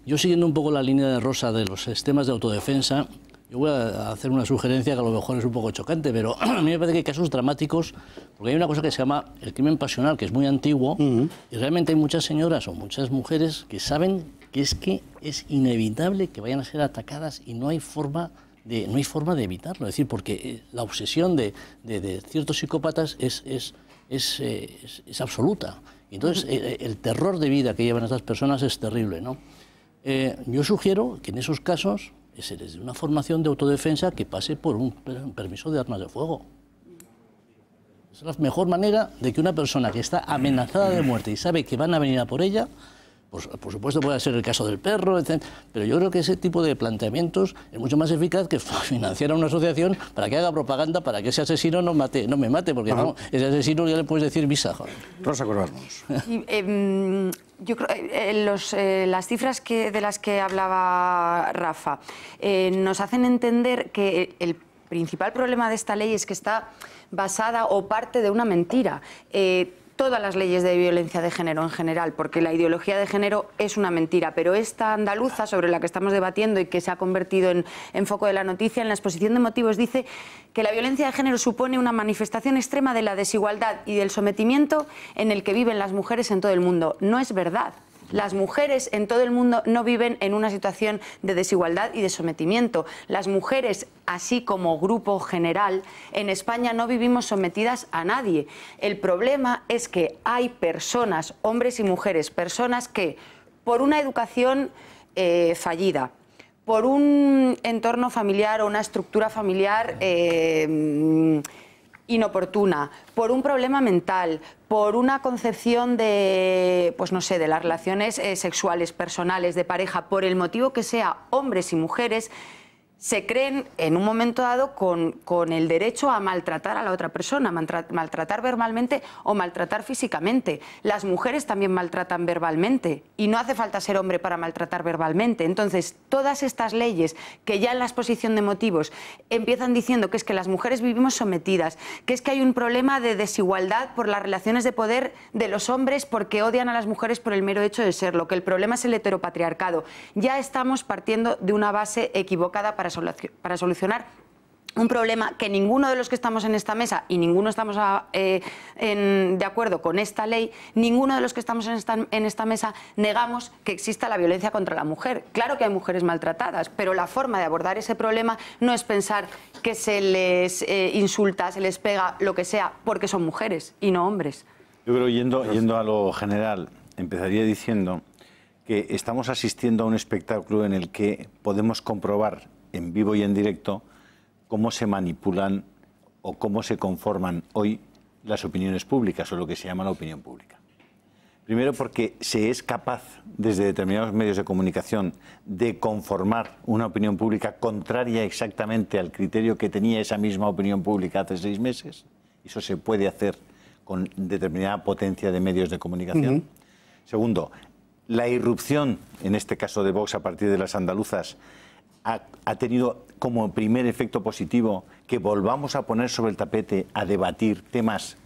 Yo, siguiendo un poco la línea de Rosa de los sistemas de autodefensa, yo voy a hacer una sugerencia que a lo mejor es un poco chocante, pero a mí me parece que hay casos dramáticos, porque hay una cosa que se llama el crimen pasional, que es muy antiguo, y realmente hay muchas señoras o muchas mujeres que saben que es inevitable que vayan a ser atacadas y no hay forma no hay forma de evitarlo. Es decir, porque la obsesión de ciertos psicópatas es absoluta. Entonces, el terror de vida que llevan estas personas es terrible, ¿no? Yo sugiero que en esos casos se les dé una formación de autodefensa que pase por un permiso de armas de fuego. Es la mejor manera de que una persona que está amenazada de muerte y sabe que van a venir a por ella, pues, por supuesto puede ser el caso del perro, etc., pero yo creo que ese tipo de planteamientos es mucho más eficaz que financiar a una asociación para que haga propaganda para que ese asesino no me mate, porque vamos, ese asesino ya le puedes decir misa. Joder. Rosa Corvalmos. Yo creo las cifras de las que hablaba Rafa nos hacen entender que el principal problema de esta ley es que está basada o parte de una mentira. Todas las leyes de violencia de género en general, porque la ideología de género es una mentira, pero esta andaluza sobre la que estamos debatiendo y que se ha convertido en foco de la noticia, en la exposición de motivos dice que la violencia de género supone una manifestación extrema de la desigualdad y del sometimiento en el que viven las mujeres en todo el mundo. No es verdad. Las mujeres en todo el mundo no viven en una situación de desigualdad y de sometimiento. Las mujeres, así como grupo general, en España no vivimos sometidas a nadie. El problema es que hay personas, hombres y mujeres, personas que por una educación fallida, por un entorno familiar o una estructura familiar inoportuna, por un problema mental, por una concepción de, pues no sé, de las relaciones sexuales, personales, de pareja, por el motivo que sea, hombres y mujeres, se creen en un momento dado con el derecho a maltratar a la otra persona, maltratar verbalmente o maltratar físicamente. Las mujeres también maltratan verbalmente y no hace falta ser hombre para maltratar verbalmente. Entonces, todas estas leyes que ya en la exposición de motivos empiezan diciendo que es que las mujeres vivimos sometidas, que es que hay un problema de desigualdad por las relaciones de poder de los hombres porque odian a las mujeres por el mero hecho de serlo, que el problema es el heteropatriarcado. Ya estamos partiendo de una base equivocada para solucionar un problema que ninguno de los que estamos en esta mesa y ninguno estamos de acuerdo con esta ley, ninguno de los que estamos en esta mesa negamos que exista la violencia contra la mujer. Claro que hay mujeres maltratadas, pero la forma de abordar ese problema no es pensar que se les insulta, se les pega, lo que sea, porque son mujeres y no hombres. Yo creo, yendo a lo general, empezaría diciendo que estamos asistiendo a un espectáculo en el que podemos comprobar en vivo y en directo cómo se manipulan o cómo se conforman hoy las opiniones públicas o lo que se llama la opinión pública. Primero porque se es capaz desde determinados medios de comunicación de conformar una opinión pública contraria exactamente al criterio que tenía esa misma opinión pública hace 6 meses. Eso se puede hacer con determinada potencia de medios de comunicación. Segundo, la irrupción, en este caso de Vox a partir de las andaluzas, ha tenido como primer efecto positivo que volvamos a poner sobre el tapete a debatir temas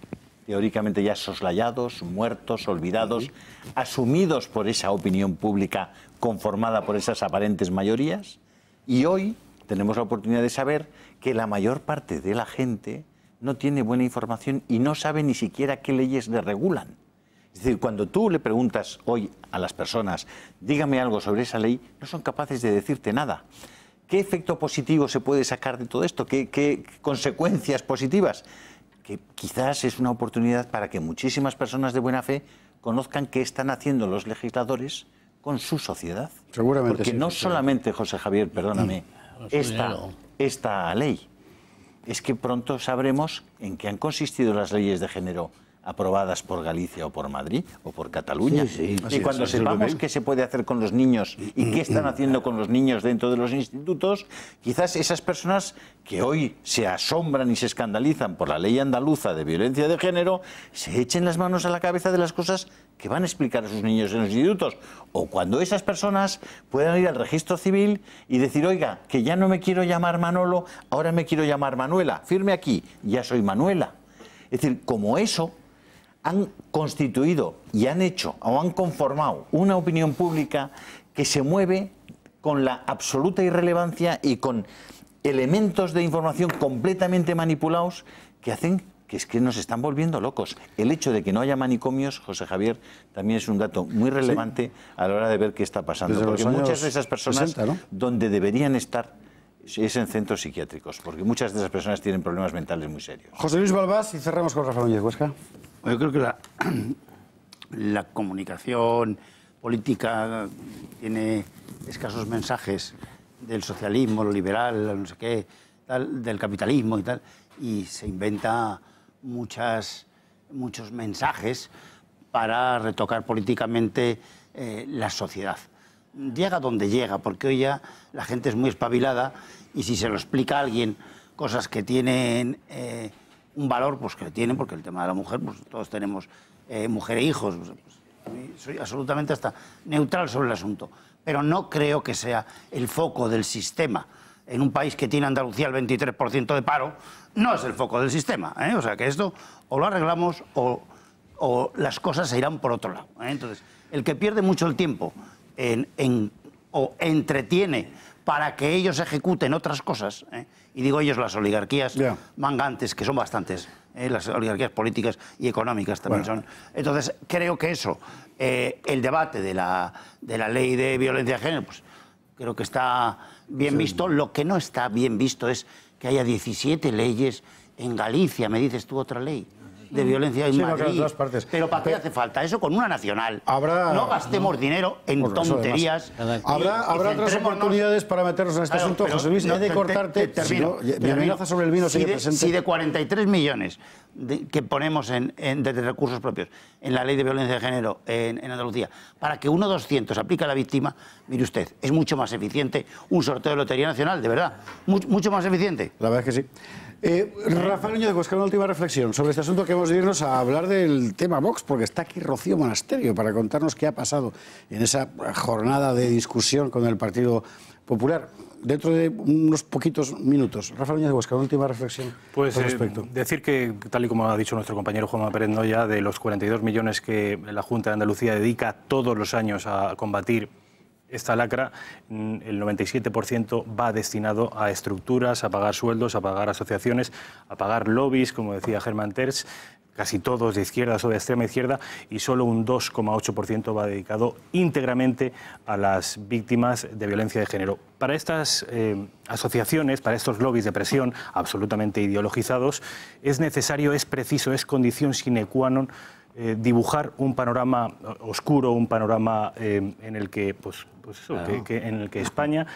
teóricamente ya soslayados, muertos, olvidados, asumidos por esa opinión pública conformada por esas aparentes mayorías. Y hoy tenemos la oportunidad de saber que la mayor parte de la gente no tiene buena información y no sabe ni siquiera qué leyes le regulan. Es decir, cuando tú le preguntas hoy a las personas, dígame algo sobre esa ley, no son capaces de decirte nada. ¿Qué efecto positivo se puede sacar de todo esto? ¿Qué consecuencias positivas? Que quizás es una oportunidad para que muchísimas personas de buena fe conozcan qué están haciendo los legisladores con su sociedad. Seguramente. Porque no solamente, José Javier, perdóname, esta ley, es que pronto sabremos en qué han consistido las leyes de género aprobadas por Galicia o por Madrid o por Cataluña. Y cuando sepamos qué se puede hacer con los niños y qué están haciendo con los niños dentro de los institutos, quizás esas personas que hoy se asombran y se escandalizan por la ley andaluza de violencia de género, se echen las manos a la cabeza de las cosas que van a explicar a sus niños en los institutos. O cuando esas personas puedan ir al registro civil y decir, oiga, que ya no me quiero llamar Manolo, ahora me quiero llamar Manuela. Firme aquí, ya soy Manuela. Es decir, como eso, han constituido y han hecho o han conformado una opinión pública que se mueve con la absoluta irrelevancia y con elementos de información completamente manipulados que hacen que es que nos están volviendo locos. El hecho de que no haya manicomios, José Javier, también es un dato muy relevante a la hora de ver qué está pasando. Porque muchas de esas personas, 60, ¿no?, donde deberían estar es en centros psiquiátricos, porque muchas de esas personas tienen problemas mentales muy serios. José Luis Balbás, y cerramos con Rafael Núñez Huesca. Yo creo que la comunicación política tiene escasos mensajes del socialismo, lo liberal, no sé qué, tal, del capitalismo y tal, y se inventa muchos mensajes para retocar políticamente la sociedad. Llega donde llega, porque hoy ya la gente es muy espabilada y si se lo explica a alguien cosas que tienen un valor, pues que tienen, porque el tema de la mujer, pues todos tenemos mujer e hijos. Pues, soy absolutamente hasta neutral sobre el asunto, pero no creo que sea el foco del sistema. En un país que tiene Andalucía el 23% de paro, no es el foco del sistema, ¿eh? O sea que esto o lo arreglamos o las cosas se irán por otro lado, ¿eh? Entonces, el que pierde mucho el tiempo o entretiene para que ellos ejecuten otras cosas, y digo ellos las oligarquías mangantes, que son bastantes, las oligarquías políticas y económicas también son. Entonces, creo que eso, el debate de la ley de violencia de género, pues creo que está bien visto. Lo que no está bien visto es que haya 17 leyes en Galicia, me dices tú otra ley de violencia en Madrid. En todas partes. Pero ¿para qué hace falta eso con una nacional? No gastemos dinero en tonterías. Habrá otras oportunidades para meternos en este asunto. José Luis, he de cortarte. Termino. Mi amenaza sobre el vino sigue presente. Si de 43 millones que ponemos de recursos propios en la ley de violencia de género en Andalucía, para que 1,200 aplique a la víctima, mire usted, es mucho más eficiente un sorteo de Lotería Nacional, de verdad. Mucho más eficiente. La verdad es que sí. Rafael Núñez Huesca, una última reflexión sobre este asunto, que hemos de irnos a hablar del tema Vox, porque está aquí Rocío Monasterio para contarnos qué ha pasado en esa jornada de discusión con el Partido Popular. Dentro de unos poquitos minutos. Rafael Núñez Huesca, una última reflexión al respecto. Decir que, tal y como ha dicho nuestro compañero Juanma Pérez Noya, de los 42 millones que la Junta de Andalucía dedica todos los años a combatir esta lacra, el 97% va destinado a estructuras, a pagar sueldos, a pagar asociaciones, a pagar lobbies, como decía Germán Terç, casi todos de izquierdas o de extrema izquierda, y solo un 2,8% va dedicado íntegramente a las víctimas de violencia de género. Para estas asociaciones, para estos lobbies de presión absolutamente ideologizados, es necesario, es preciso, es condición sine qua non dibujar un panorama oscuro, un panorama en el que, en el que España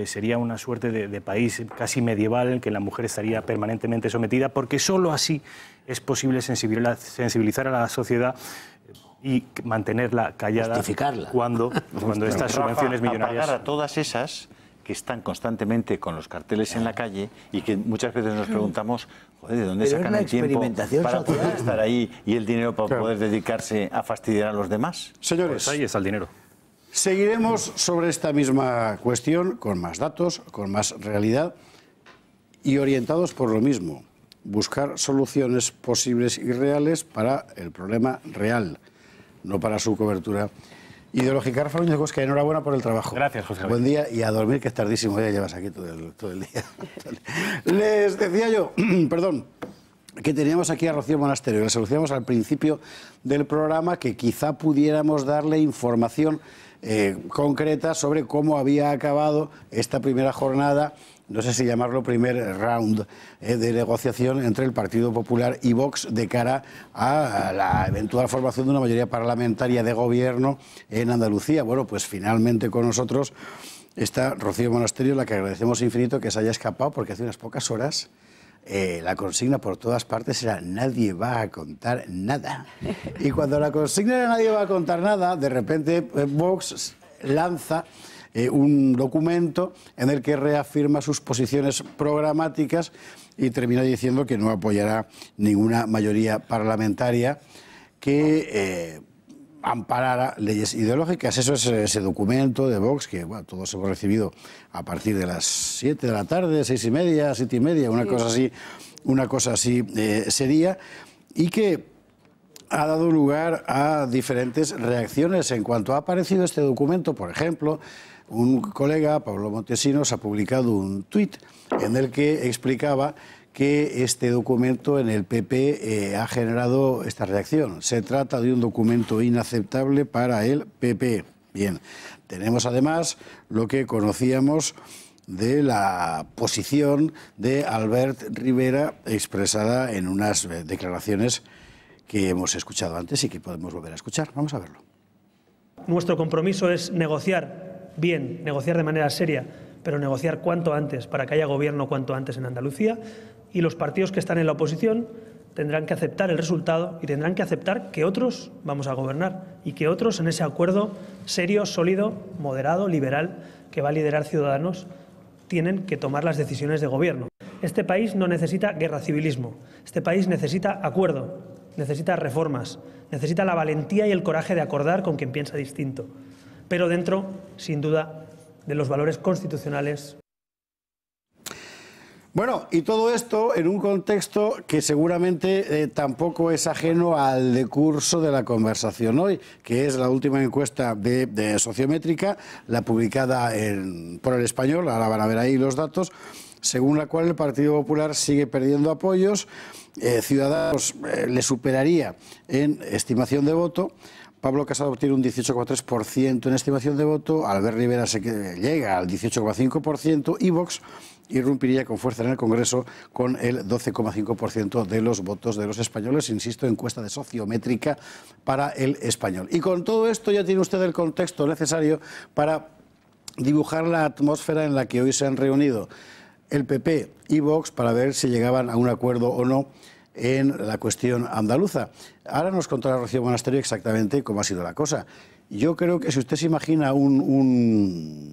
sería una suerte de país casi medieval en el que la mujer estaría permanentemente sometida, porque solo así es posible sensibilizar a la sociedad y mantenerla callada cuando estas subvenciones millonarias... Apagar a todas esas que están constantemente con los carteles en la calle y que muchas veces nos preguntamos, joder, ¿de dónde sacan el tiempo para poder estar ahí y el dinero para poder dedicarse a fastidiar a los demás? Señores, pues ahí está el dinero. Seguiremos sobre esta misma cuestión con más datos, con más realidad y orientados por lo mismo, buscar soluciones posibles y reales para el problema real, no para su cobertura ideológica. Rafael Núñez Huesca, enhorabuena por el trabajo. Gracias, José. Buen día y a dormir, que es tardísimo, ya llevas aquí todo el día. Les decía yo, perdón, que teníamos aquí a Rocío Monasterio, les anunciamos al principio del programa que quizá pudiéramos darle información concreta sobre cómo había acabado esta primera jornada, no sé si llamarlo primer round de negociación entre el Partido Popular y Vox de cara a la eventual formación de una mayoría parlamentaria de gobierno en Andalucía. Bueno, pues finalmente con nosotros está Rocío Monasterio, a la que agradecemos infinito que se haya escapado, porque hace unas pocas horas la consigna por todas partes era nadie va a contar nada. Y cuando la consigna era nadie va a contar nada, de repente Vox lanza un documento en el que reafirma sus posiciones programáticas y termina diciendo que no apoyará ninguna mayoría parlamentaria que amparara leyes ideológicas. Eso es ese documento de Vox que todos hemos recibido a partir de las 7 de la tarde, 6:30, 7:30, una cosa así sería, y que ha dado lugar a diferentes reacciones. En cuanto ha aparecido este documento, por ejemplo, un colega, Pablo Montesinos, ha publicado un tuit en el que explicaba que este documento en el PP ha generado esta reacción. Se trata de un documento inaceptable para el PP. Bien, tenemos además lo que conocíamos de la posición de Albert Rivera expresada en unas declaraciones que hemos escuchado antes y que podemos volver a escuchar. Vamos a verlo. Nuestro compromiso es negociar bien, negociar de manera seria, pero negociar cuanto antes para que haya gobierno cuanto antes en Andalucía, y los partidos que están en la oposición tendrán que aceptar el resultado y tendrán que aceptar que otros vamos a gobernar y que otros en ese acuerdo serio, sólido, moderado, liberal que va a liderar Ciudadanos tienen que tomar las decisiones de gobierno. Este país no necesita guerra civilismo, este país necesita acuerdo, necesita reformas, necesita la valentía y el coraje de acordar con quien piensa distinto, pero dentro, sin duda, de los valores constitucionales. Bueno, y todo esto en un contexto que seguramente tampoco es ajeno al decurso de la conversación hoy, que es la última encuesta de Sociométrica, la publicada por El Español, ahora van a ver ahí los datos, según la cual el Partido Popular sigue perdiendo apoyos, Ciudadanos le superaría en estimación de voto, Pablo Casado obtiene un 18,3% en estimación de voto, Albert Rivera llega al 18,5% y Vox irrumpiría con fuerza en el Congreso con el 12,5% de los votos de los españoles, insisto, encuesta de Sociométrica para El Español. Y con todo esto ya tiene usted el contexto necesario para dibujar la atmósfera en la que hoy se han reunido el PP y Vox para ver si llegaban a un acuerdo o no en la cuestión andaluza. Ahora nos contará Rocío Monasterio exactamente cómo ha sido la cosa. Yo creo que si usted se imagina un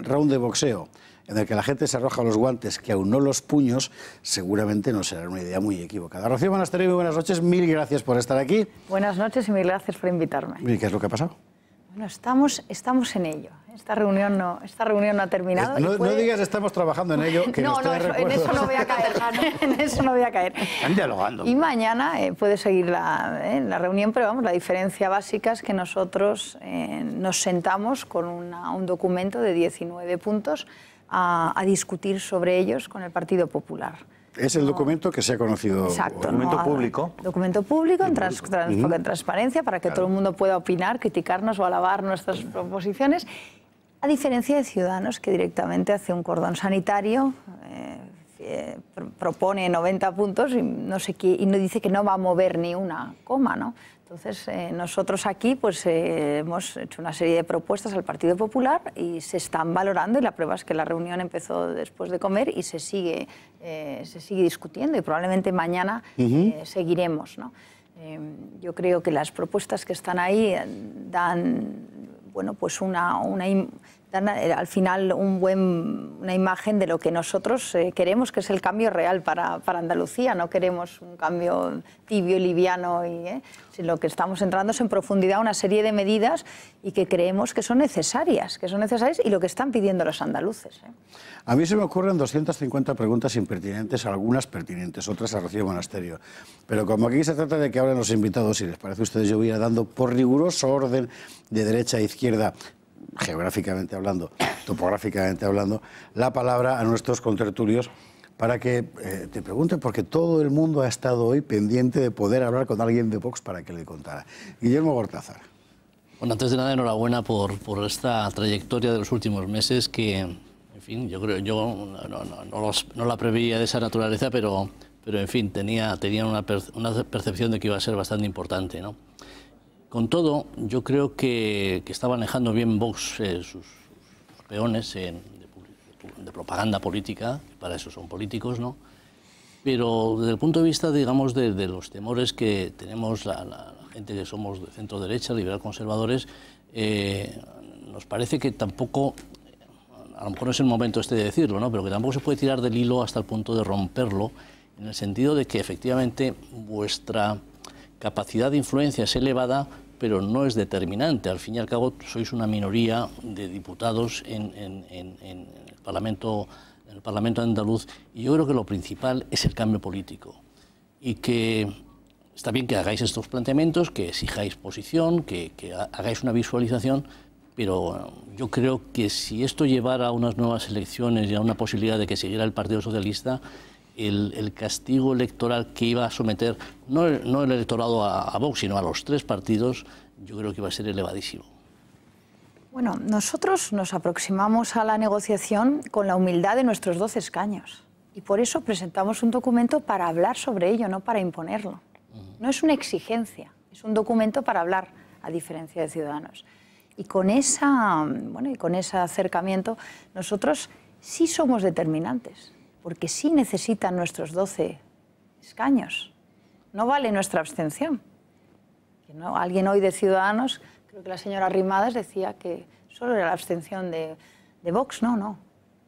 round de boxeo en el que la gente se arroja los guantes, que aún no los puños, seguramente no será una idea muy equivocada. Rocío Monasterio, muy buenas noches, mil gracias por estar aquí. Buenas noches y mil gracias por invitarme. ¿Y qué es lo que ha pasado? Bueno, estamos en ello. Esta reunión no ha terminado. No digas estamos trabajando en ello, que no, en eso no voy a caer. En eso no voy a caer. Están dialogando. Y mañana puede seguir la reunión, pero vamos, la diferencia básica es que nosotros nos sentamos con un documento de 19 puntos a discutir sobre ellos con el Partido Popular. Es el documento que se ha conocido. Exacto. ¿Documento público? Documento público, en transparencia, para que todo el mundo pueda opinar, criticarnos o alabar nuestras proposiciones, a diferencia de Ciudadanos, que directamente hace un cordón sanitario, propone 90 puntos y no dice que no va a mover ni una coma, ¿no? Entonces, nosotros aquí pues, hemos hecho una serie de propuestas al Partido Popular y se están valorando, y la prueba es que la reunión empezó después de comer y se sigue discutiendo, y probablemente mañana seguiremos, ¿no? Yo creo que las propuestas que están ahí dan, bueno, pues dan al final una imagen de lo que nosotros queremos, que es el cambio real para Andalucía. No queremos un cambio tibio y liviano, sino lo que estamos entrando es en profundidad una serie de medidas y que creemos que son necesarias y lo que están pidiendo los andaluces. A mí se me ocurren 250 preguntas impertinentes, algunas pertinentes, otras a Rocío Monasterio. Pero como aquí se trata de que hablen los invitados, si les parece a ustedes, yo voy a ir dando por riguroso orden de derecha a izquierda, geográficamente hablando, topográficamente hablando, la palabra a nuestros contertulios para que te pregunten, porque todo el mundo ha estado hoy pendiente de poder hablar con alguien de Vox para que le contara. Guillermo Gortázar. Bueno, antes de nada, enhorabuena por esta trayectoria de los últimos meses que, en fin, yo no la preveía de esa naturaleza, pero en fin, tenía una percepción de que iba a ser bastante importante, ¿no? Con todo, yo creo que está manejando bien Vox sus peones de propaganda política, para eso son políticos, ¿no? Pero desde el punto de vista, digamos, de los temores que tenemos la gente que somos de centro derecha, liberal conservadores, nos parece que tampoco, a lo mejor no es el momento de decirlo, ¿no? Pero que tampoco se puede tirar del hilo hasta el punto de romperlo, en el sentido de que efectivamente vuestra capacidad de influencia es elevada, pero no es determinante. Al fin y al cabo, sois una minoría de diputados en el Parlamento andaluz, y yo creo que lo principal es el cambio político. Y que está bien que hagáis estos planteamientos, que exijáis posición, que hagáis una visualización, pero yo creo que si esto llevara a unas nuevas elecciones y a una posibilidad de que siguiera el Partido Socialista, el castigo electoral que iba a someter, no el electorado a Vox, sino a los tres partidos, yo creo que iba a ser elevadísimo. Bueno, nosotros nos aproximamos a la negociación con la humildad de nuestros 12 escaños. Y por eso presentamos un documento para hablar sobre ello, no para imponerlo. No es una exigencia, es un documento para hablar, a diferencia de Ciudadanos. Y con ese acercamiento, nosotros sí somos determinantes, porque sí necesitan nuestros 12 escaños. No vale nuestra abstención. ¿No? Alguien hoy de Ciudadanos, creo que la señora Arrimadas decía que solo era la abstención de Vox. No, no.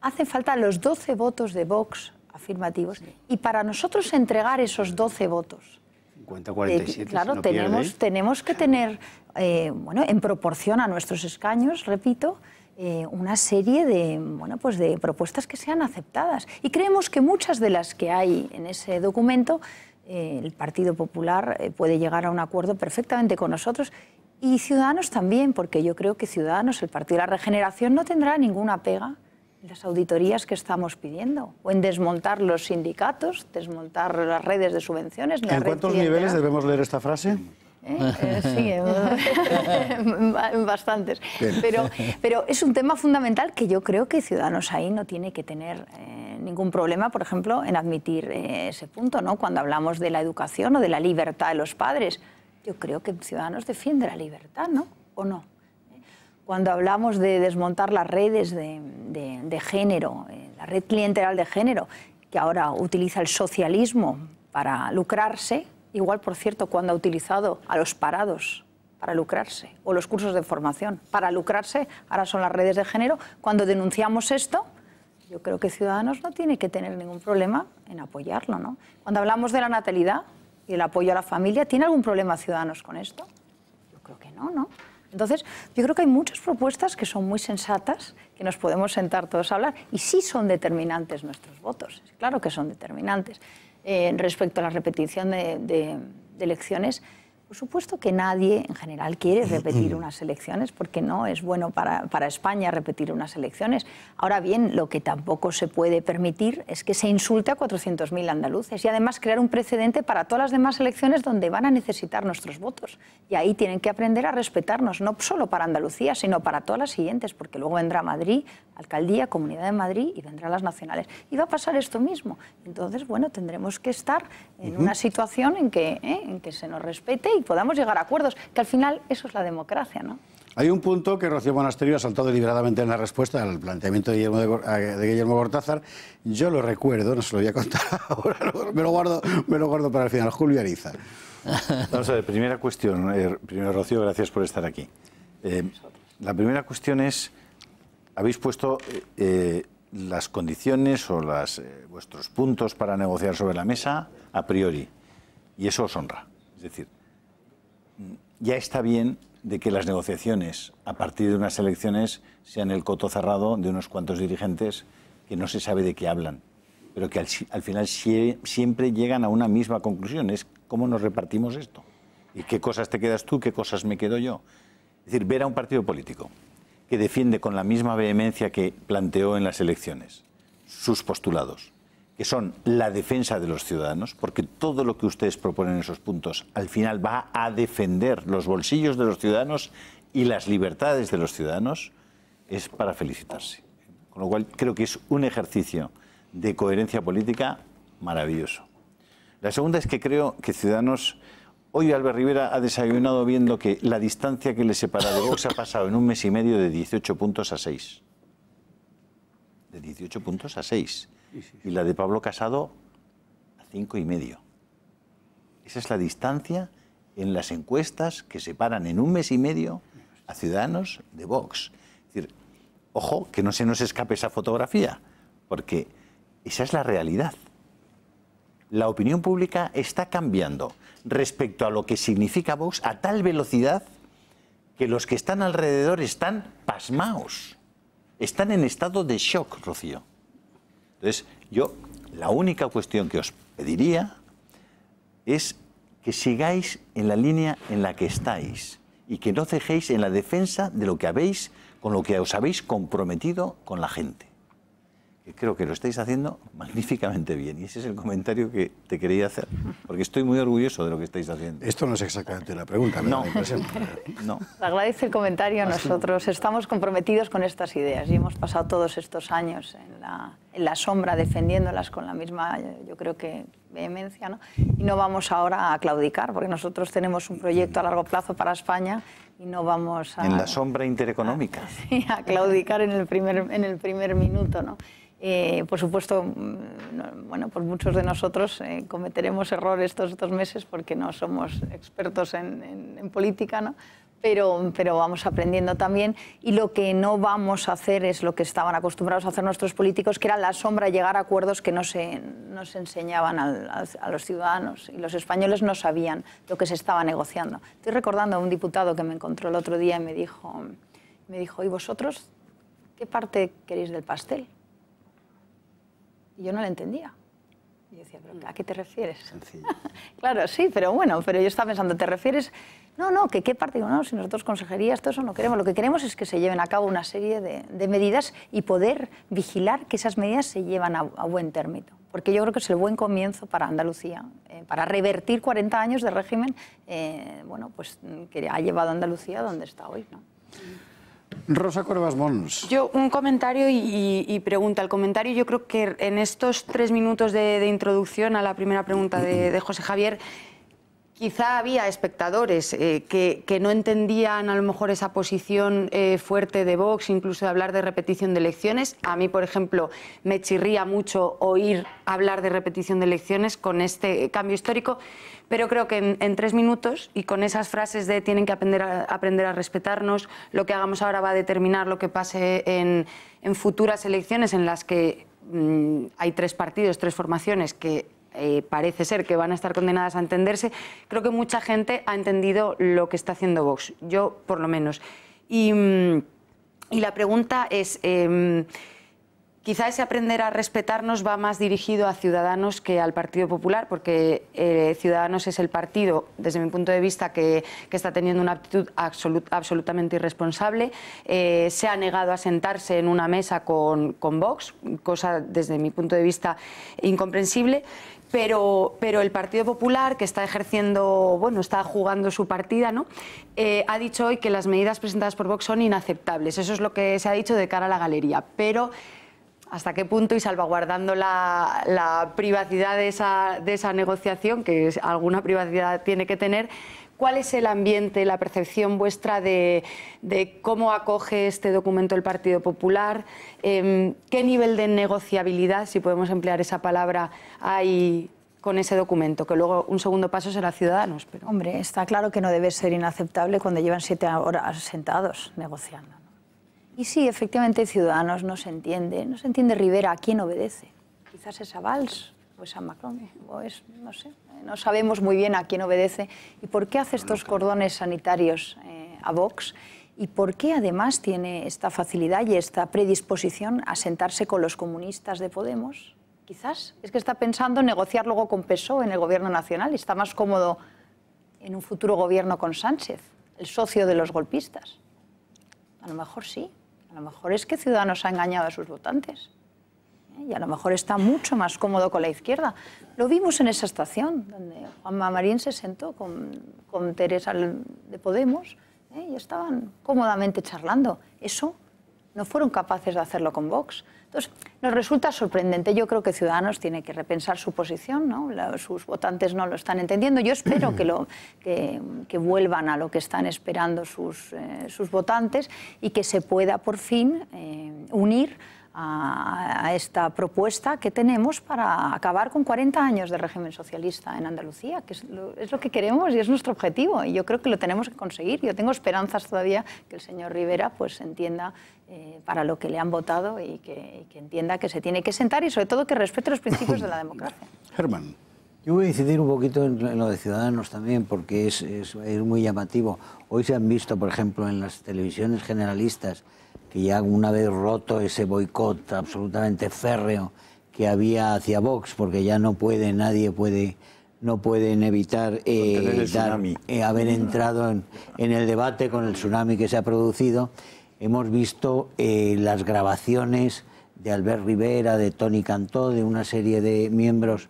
Hacen falta los 12 votos de Vox afirmativos. Y para nosotros entregar esos 12 votos, 50-47, claro, si no tenemos que tener, en proporción a nuestros escaños, repito, una serie de propuestas que sean aceptadas. Y creemos que muchas de las que hay en ese documento, el Partido Popular puede llegar a un acuerdo perfectamente con nosotros y Ciudadanos también, porque yo creo que Ciudadanos, el Partido de la Regeneración, no tendrá ninguna pega en las auditorías que estamos pidiendo o en desmontar los sindicatos, desmontar las redes de subvenciones. ¿En cuántos niveles debemos leer esta frase? Sí, bastantes. Pero es un tema fundamental que yo creo que Ciudadanos ahí no tiene que tener ningún problema, por ejemplo, en admitir ese punto, ¿no? Cuando hablamos de la educación o de la libertad de los padres, yo creo que Ciudadanos defiende la libertad, ¿no? ¿O no? Cuando hablamos de desmontar las redes de género, la red clientelar de género, que ahora utiliza el socialismo para lucrarse, igual, por cierto, cuando ha utilizado a los parados para lucrarse, o los cursos de formación para lucrarse, ahora son las redes de género. Cuando denunciamos esto, yo creo que Ciudadanos no tiene que tener ningún problema en apoyarlo, ¿no? Cuando hablamos de la natalidad y el apoyo a la familia, ¿tiene algún problema Ciudadanos con esto? Yo creo que no, ¿no? Entonces, yo creo que hay muchas propuestas que son muy sensatas, que nos podemos sentar todos a hablar, y sí son determinantes nuestros votos, claro que son determinantes. Respecto a la repetición de elecciones, por supuesto que nadie en general quiere repetir unas elecciones, porque no es bueno para España repetir unas elecciones. Ahora bien, lo que tampoco se puede permitir es que se insulte a 400.000 andaluces y además crear un precedente para todas las demás elecciones donde van a necesitar nuestros votos. Y ahí tienen que aprender a respetarnos, no solo para Andalucía, sino para todas las siguientes, porque luego vendrá Madrid, Alcaldía, Comunidad de Madrid y vendrán las nacionales. Y va a pasar esto mismo. Entonces, bueno, tendremos que estar en una situación en que se nos respete y podamos llegar a acuerdos, que al final eso es la democracia, ¿no? Hay un punto que Rocío Monasterio ha saltado deliberadamente en la respuesta al planteamiento de Guillermo Cortázar. Yo lo recuerdo, no se lo voy a contar ahora, me lo guardo para el final. Julio Ariza. Vamos a ver, primera cuestión. Primero, Rocío, gracias por estar aquí. La primera cuestión es, habéis puesto las condiciones o vuestros puntos para negociar sobre la mesa a priori, y eso os honra. Es decir, ya está bien de que las negociaciones a partir de unas elecciones sean el coto cerrado de unos cuantos dirigentes que no se sabe de qué hablan, pero que al final siempre llegan a una misma conclusión, es cómo nos repartimos esto y qué cosas te quedas tú, qué cosas me quedo yo. Es decir, ver a un partido político que defiende con la misma vehemencia que planteó en las elecciones sus postulados, que son la defensa de los ciudadanos, porque todo lo que ustedes proponen en esos puntos al final va a defender los bolsillos de los ciudadanos y las libertades de los ciudadanos, es para felicitarse. Con lo cual creo que es un ejercicio de coherencia política maravilloso. La segunda es que creo que Ciudadanos, hoy Albert Rivera ha desayunado viendo que la distancia que le separa de Vox ha pasado en un mes y medio de 18 puntos a 6. De 18 puntos a 6. Y la de Pablo Casado a 5,5. Esa es la distancia en las encuestas que separan en un mes y medio a Ciudadanos de Vox. Es decir, ojo, que no se nos escape esa fotografía, porque esa es la realidad. La opinión pública está cambiando respecto a lo que significa Vox a tal velocidad que los que están alrededor están pasmaos. Están en estado de shock, Rocío. Entonces, yo la única cuestión que os pediría es que sigáis en la línea en la que estáis y que no cejéis en la defensa de lo que habéis, con lo que os habéis comprometido con la gente. Que creo que lo estáis haciendo magníficamente bien y ese es el comentario que te quería hacer. porque estoy muy orgulloso de lo que estáis haciendo. Esto no es exactamente una pregunta, me da la impresión. No. Agradece el comentario. Nosotros estamos comprometidos con estas ideas y hemos pasado todos estos años en la sombra defendiéndolas con la misma, yo creo que, vehemencia, ¿no? Y no vamos ahora a claudicar, porque nosotros tenemos un proyecto a largo plazo para España y no vamos a... En la sombra intereconómica. Sí, a claudicar en el primer minuto, ¿no? Por supuesto, bueno, pues muchos de nosotros cometeremos errores estos meses porque no somos expertos en política, ¿no? Pero vamos aprendiendo también, y lo que no vamos a hacer es lo que estaban acostumbrados a hacer nuestros políticos, que era la sombra, llegar a acuerdos que no se enseñaban a los ciudadanos, y los españoles no sabían lo que se estaba negociando. Estoy recordando a un diputado que me encontró el otro día y me dijo, ¿y vosotros qué parte queréis del pastel? Y yo no le entendía. Y yo decía, ¿pero a qué te refieres? Sencillo. Claro, sí, pero bueno, pero yo estaba pensando, ¿te refieres? No, ¿que qué parte? Digo, no, si nosotros consejerías, todo eso no queremos. Lo que queremos es que se lleven a cabo una serie de medidas y poder vigilar que esas medidas se llevan a buen término. Porque yo creo que es el buen comienzo para Andalucía, para revertir 40 años de régimen, bueno, pues que ha llevado a Andalucía donde está hoy, ¿no? Rosa Cuervas Mons. Yo, un comentario y pregunta. El comentario, yo creo que en estos 3 minutos de introducción a la primera pregunta de José Javier, quizá había espectadores que no entendían a lo mejor esa posición fuerte de Vox, incluso de hablar de repetición de elecciones. A mí, por ejemplo, me chirría mucho oír hablar de repetición de elecciones con este cambio histórico, pero creo que en 3 minutos y con esas frases de tienen que aprender a respetarnos, lo que hagamos ahora va a determinar lo que pase en futuras elecciones en las que hay 3 partidos, 3 formaciones que parece ser que van a estar condenadas a entenderse. Creo que mucha gente ha entendido lo que está haciendo Vox, yo por lo menos. Y la pregunta es, quizá ese aprender a respetarnos va más dirigido a Ciudadanos que al Partido Popular, porque Ciudadanos es el partido, desde mi punto de vista, que está teniendo una actitud absolutamente irresponsable. Se ha negado a sentarse en una mesa con Vox, cosa desde mi punto de vista incomprensible. Pero el Partido Popular, que está ejerciendo, bueno, está jugando su partida, ¿no? Ha dicho hoy que las medidas presentadas por Vox son inaceptables. Eso es lo que se ha dicho de cara a la galería. Pero ¿hasta qué punto, y salvaguardando la privacidad de esa negociación, que alguna privacidad tiene que tener, cuál es el ambiente, la percepción vuestra de cómo acoge este documento el Partido Popular? ¿Qué nivel de negociabilidad, si podemos emplear esa palabra, hay con ese documento? Que luego un segundo paso será Ciudadanos. Pero... Hombre, está claro que no debe ser inaceptable cuando llevan 7 horas sentados negociando, ¿no? Y sí, efectivamente, Ciudadanos no se entiende Rivera a quién obedece. Quizás es a Valls o es a Macron, o es, no sé, no sabemos muy bien a quién obedece y por qué hace estos cordones sanitarios a Vox y por qué además tiene esta facilidad y esta predisposición a sentarse con los comunistas de Podemos. Quizás es que está pensando en negociar luego con PSOE en el gobierno nacional y está más cómodo en un futuro gobierno con Sánchez, el socio de los golpistas. A lo mejor sí. A lo mejor es que Ciudadanos ha engañado a sus votantes. Y a lo mejor está mucho más cómodo con la izquierda. Lo vimos en esa estación, donde Juanma Marín se sentó con Teresa de Podemos y estaban cómodamente charlando. Eso no fueron capaces de hacerlo con Vox. Entonces, nos resulta sorprendente. Yo creo que Ciudadanos tiene que repensar su posición, ¿no? Sus votantes no lo están entendiendo. Yo espero que vuelvan a lo que están esperando sus votantes y que se pueda por fin unir a esta propuesta que tenemos para acabar con 40 años de régimen socialista en Andalucía, que es lo que queremos y es nuestro objetivo, y yo creo que lo tenemos que conseguir. Yo tengo esperanzas todavía que el señor Rivera pues entienda para lo que le han votado y que entienda que se tiene que sentar y sobre todo que respete los principios de la democracia. Germán. Yo voy a incidir un poquito en lo de Ciudadanos también, porque es muy llamativo. Hoy se han visto, por ejemplo, en las televisiones generalistas, que ya una vez roto ese boicot absolutamente férreo que había hacia Vox, porque ya no pueden evitar haber entrado en el debate con el tsunami que se ha producido. Hemos visto las grabaciones de Albert Rivera, de Toni Cantó, de una serie de miembros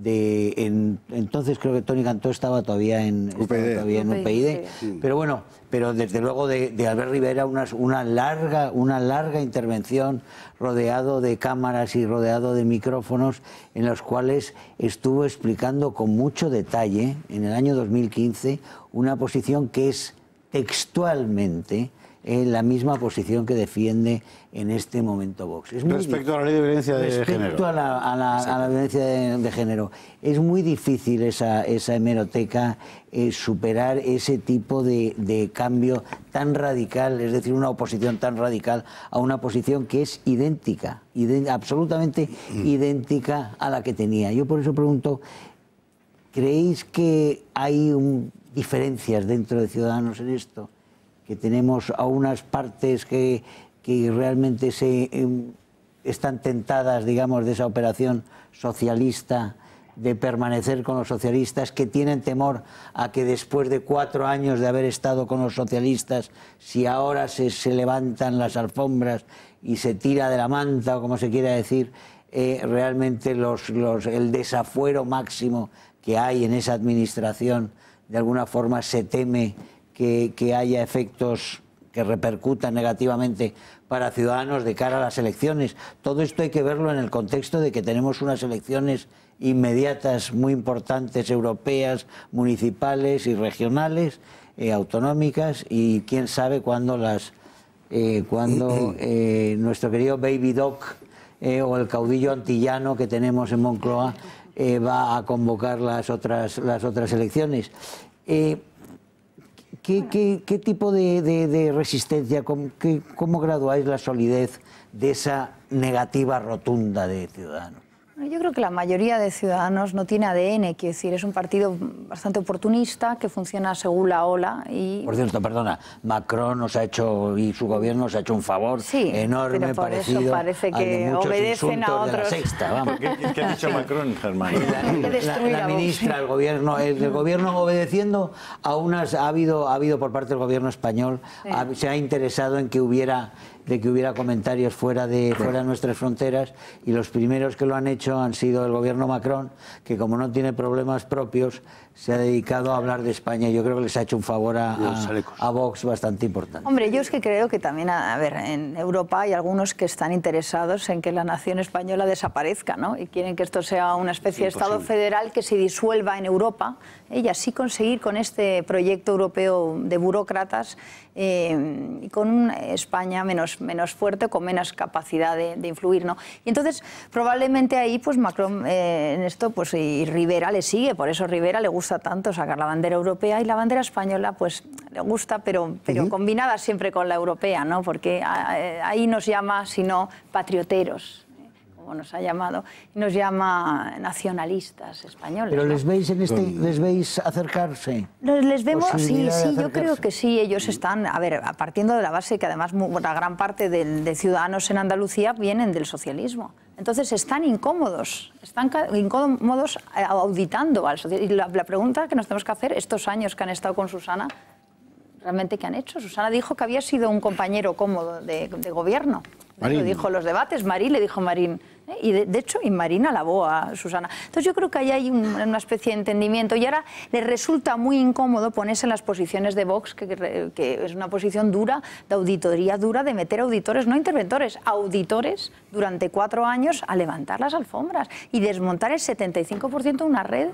entonces creo que Toni Cantó estaba todavía en UPyD, pero bueno, pero desde luego de Albert Rivera una larga intervención rodeado de cámaras y rodeado de micrófonos en los cuales estuvo explicando con mucho detalle en el año 2015 una posición que es textualmente la misma posición que defiende en este momento Vox. Respecto a la ley de violencia de género. Respecto a la violencia de género. Es muy difícil esa hemeroteca superar ese tipo de cambio tan radical, es decir, una oposición tan radical a una posición que es idéntica, absolutamente idéntica a la que tenía. Yo por eso pregunto, ¿creéis que hay diferencias dentro de Ciudadanos en esto? Que tenemos a unas partes que realmente están tentadas, digamos, de esa operación socialista, de permanecer con los socialistas, que tienen temor a que después de 4 años de haber estado con los socialistas, si ahora se levantan las alfombras y se tira de la manta, o como se quiera decir, realmente el desafuero máximo que hay en esa administración, de alguna forma se teme que haya efectos que repercutan negativamente para Ciudadanos de cara a las elecciones? Todo esto hay que verlo en el contexto de que tenemos unas elecciones inmediatas muy importantes, europeas, municipales y regionales, autonómicas, y quién sabe cuándo nuestro querido Baby Doc o el caudillo antillano que tenemos en Moncloa va a convocar las otras elecciones. ¿Qué tipo de resistencia, cómo graduáis la solidez de esa negativa rotunda de Ciudadanos? Yo creo que la mayoría de Ciudadanos no tiene ADN, quiero decir, es un partido bastante oportunista que funciona según la ola. Y... Por cierto, perdona, Macron nos ha hecho, y su gobierno nos ha hecho un favor enorme, pero por parecido eso parece que obedecen a otros. De la Sexta, vamos. ¿Qué ha dicho Macron, Germán? La ministra, el gobierno obedeciendo a unas... Ha habido por parte del gobierno español, se ha interesado en que hubiera comentarios fuera de nuestras fronteras, y los primeros que lo han hecho han sido el gobierno Macron, que como no tiene problemas propios se ha dedicado a hablar de España. Yo creo que les ha hecho un favor a Vox bastante importante. Hombre, yo es que creo que también, a ver, en Europa hay algunos que están interesados en que la nación española desaparezca, ¿no? Y quieren que esto sea una especie de Estado federal que se disuelva en Europa, y así conseguir con este proyecto europeo de burócratas y con una España menos fuerte, con menos capacidad de influir, ¿no? Y entonces probablemente ahí pues Macron en esto, pues, y Rivera le sigue, por eso Rivera le gusta tanto sacar la bandera europea, y la bandera española pues le gusta, pero combinada siempre con la europea, ¿no? Porque ahí nos llama, si no, patrioteros, como nos ha llamado, y nos llama nacionalistas españoles. ¿Pero les ¿no? veis les veis acercarse? Les vemos, sí, yo creo que sí, ellos están, a ver, partiendo de la base que además la gran parte de Ciudadanos en Andalucía vienen del socialismo. Entonces están incómodos auditando al socialismo. Y la pregunta que nos tenemos que hacer, estos años que han estado con Susana, ¿realmente qué han hecho? Susana dijo que había sido un compañero cómodo de gobierno. Lo dijo en los debates, Marín le dijo Marín. Y de hecho, Marín alabó a Susana. Entonces yo creo que ahí hay una especie de entendimiento, y ahora les resulta muy incómodo ponerse en las posiciones de Vox, que es una posición dura, de auditoría dura, de meter auditores, no interventores, auditores durante 4 años a levantar las alfombras y desmontar el 75% de una red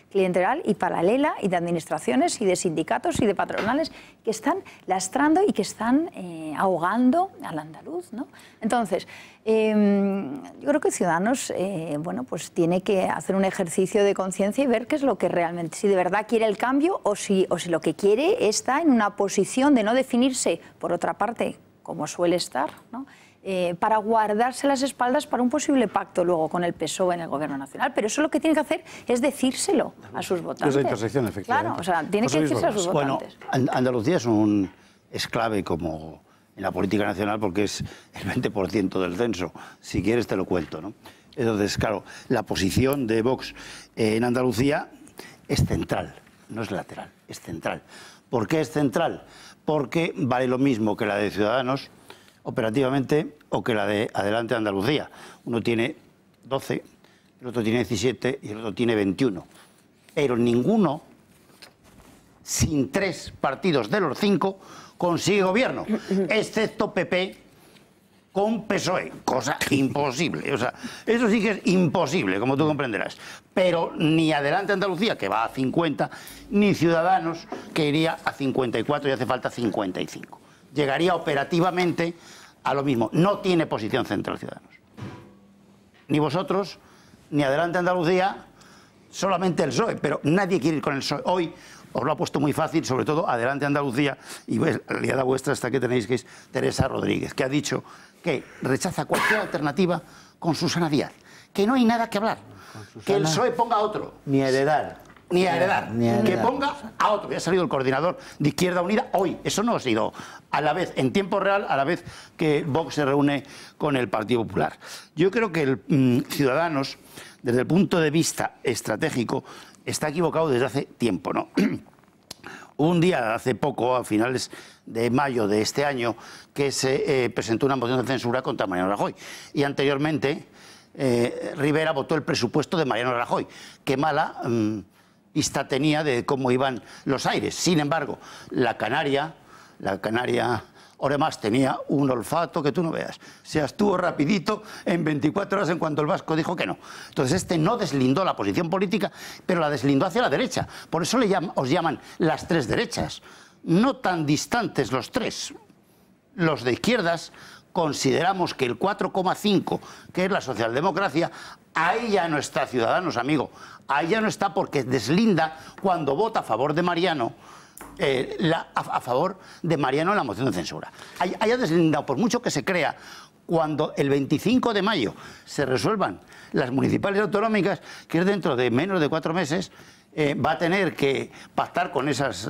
clientelar y paralela, y de administraciones y de sindicatos y de patronales que están lastrando y que están ahogando al andaluz, ¿no? Entonces, yo creo que Ciudadanos bueno, pues tiene que hacer un ejercicio de conciencia y ver qué es lo que realmente, si de verdad quiere el cambio o si lo que quiere está en una posición de no definirse, por otra parte, como suele estar, ¿no? Para guardarse las espaldas para un posible pacto luego con el PSOE en el Gobierno Nacional. Pero eso lo que tiene que hacer es decírselo a sus votantes. Esa intersección, efectivamente. Claro, o sea, tiene que decirse a sus votantes. Bueno, Andalucía es clave como en la política nacional, porque es el 20% del censo. Si quieres te lo cuento, ¿no? Entonces, claro, la posición de Vox en Andalucía es central, no es lateral, es central. ¿Por qué es central? Porque vale lo mismo que la de Ciudadanos operativamente o que la de Adelante Andalucía. Uno tiene 12, el otro tiene 17 y el otro tiene 21. Pero ninguno, sin 3 partidos de los 5, consigue gobierno, excepto PP con PSOE, cosa imposible. O sea, eso sí que es imposible, como tú comprenderás. Pero ni Adelante Andalucía, que va a 50, ni Ciudadanos, que iría a 54 y hace falta 55. Llegaría operativamente a lo mismo. No tiene posición central Ciudadanos. Ni vosotros, ni Adelante Andalucía, solamente el PSOE, pero nadie quiere ir con el PSOE. Hoy os lo ha puesto muy fácil, sobre todo Adelante Andalucía, y la aliada vuestra esta que tenéis, que es Teresa Rodríguez, que ha dicho que rechaza cualquier alternativa con Susana Díaz, que no hay nada que hablar, que el PSOE ponga a otro. Ni a heredar. Ni a heredar, que ponga a otro. Ya ha salido el coordinador de Izquierda Unida hoy. Eso no ha sido a la vez, en tiempo real, a la vez que Vox se reúne con el Partido Popular. Yo creo que el Ciudadanos, desde el punto de vista estratégico, está equivocado desde hace tiempo, ¿no? Un día, hace poco, a finales de mayo de este año, que se presentó una moción de censura contra Mariano Rajoy. Y anteriormente, Rivera votó el presupuesto de Mariano Rajoy. Qué mala vista tenía de cómo iban los aires. Sin embargo, la canaria Oremás tenía un olfato que tú no veas. Se abstuvo rapidito en 24 horas en cuanto el vasco dijo que no. Entonces este no deslindó la posición política, pero la deslindó hacia la derecha. Por eso os llaman las 3 derechas. No tan distantes los 3. Los de izquierdas consideramos que el 4,5, que es la socialdemocracia, ahí ya no está Ciudadanos, amigo. Ahí ya no está porque deslinda cuando vota a favor de Mariano. A favor de Mariano en la moción de censura. Haya deslindado, por mucho que se crea, cuando el 25 de mayo se resuelvan las municipales y autonómicas, que es dentro de menos de 4 meses, va a tener que pactar con esas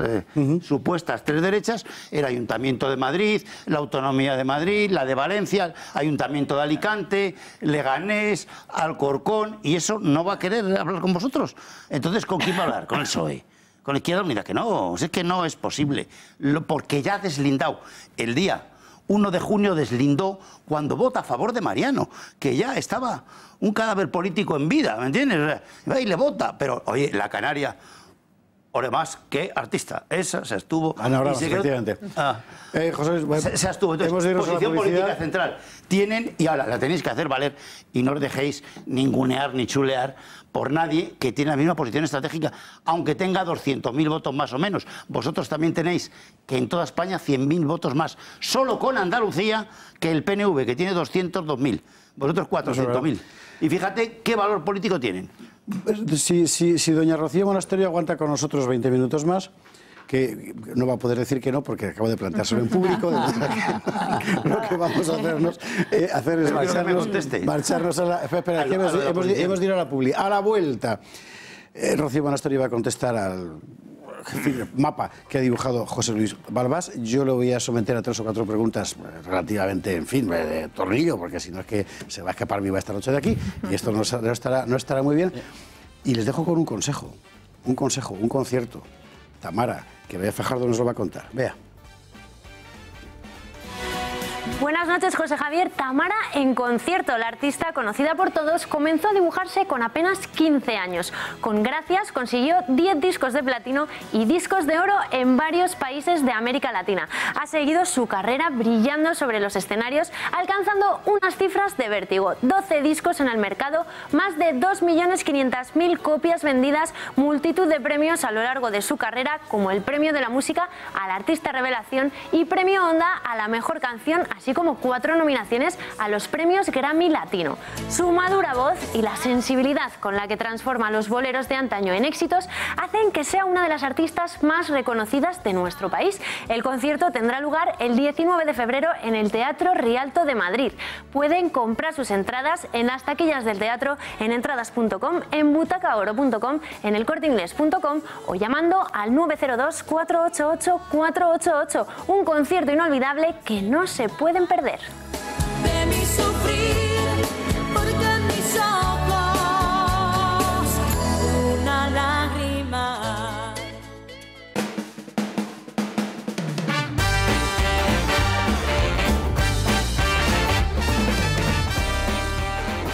supuestas 3 derechas, el Ayuntamiento de Madrid, la Autonomía de Madrid, la de Valencia, Ayuntamiento de Alicante, Leganés, Alcorcón, y eso no va a querer hablar con vosotros. Entonces, ¿con quién va a hablar? Con el PSOE. Con la Izquierda Unida, que no, es que no es posible, porque ya ha deslindado. El día 1 de junio deslindó cuando vota a favor de Mariano, que ya estaba un cadáver político en vida, ¿me entiendes? Va y le vota, pero oye, la canaria, Oremás, qué artista, esa se estuvo... Ana Bravas, efectivamente. José, se estuvo, entonces, posición política central tienen, y ahora la tenéis que hacer valer, y no os dejéis ningunear ni chulear por nadie que tiene la misma posición estratégica, aunque tenga 200.000 votos más o menos. Vosotros también tenéis que en toda España 100.000 votos más, solo con Andalucía, que el PNV, que tiene 202.000. Vosotros 400.000. Y fíjate qué valor político tienen. Si doña Rocío Monasterio aguanta con nosotros 20 minutos más, que no va a poder decir que no, porque acabo de planteárselo en público, lo que vamos a hacer es marcharnos a la... Espera, hemos de ir a la publi. A la vuelta, Rocío Monasterio va a contestar al mapa que ha dibujado José Luis Balbás. Yo lo voy a someter a 3 o 4 preguntas relativamente, en fin, de tornillo, porque si no es que se va a escapar viva esta noche de aquí, y esto no estará muy bien. Y les dejo con un consejo, un concierto. Tamara, que Bea Fajardo nos lo va a contar. Vea. Buenas noches, José Javier. Tamara en concierto. La artista, conocida por todos, comenzó a dibujarse con apenas 15 años. Con gracias consiguió 10 discos de platino y discos de oro en varios países de América Latina. Ha seguido su carrera brillando sobre los escenarios, alcanzando unas cifras de vértigo. 12 discos en el mercado, más de 2.500.000 copias vendidas, multitud de premios a lo largo de su carrera, como el Premio de la Música al Artista Revelación y Premio Onda a la Mejor Canción, así como 4 nominaciones a los premios Grammy Latino. Su madura voz y la sensibilidad con la que transforma los boleros de antaño en éxitos hacen que sea una de las artistas más reconocidas de nuestro país. El concierto tendrá lugar el 19 de febrero en el Teatro Rialto de Madrid. Pueden comprar sus entradas en las taquillas del teatro, en entradas.com, en butacaoro.com, en elcorteinglés.com o llamando al 902 488 488. Un concierto inolvidable que no se pueden perder. De mi sufrir, porque en mis ojos una lágrima.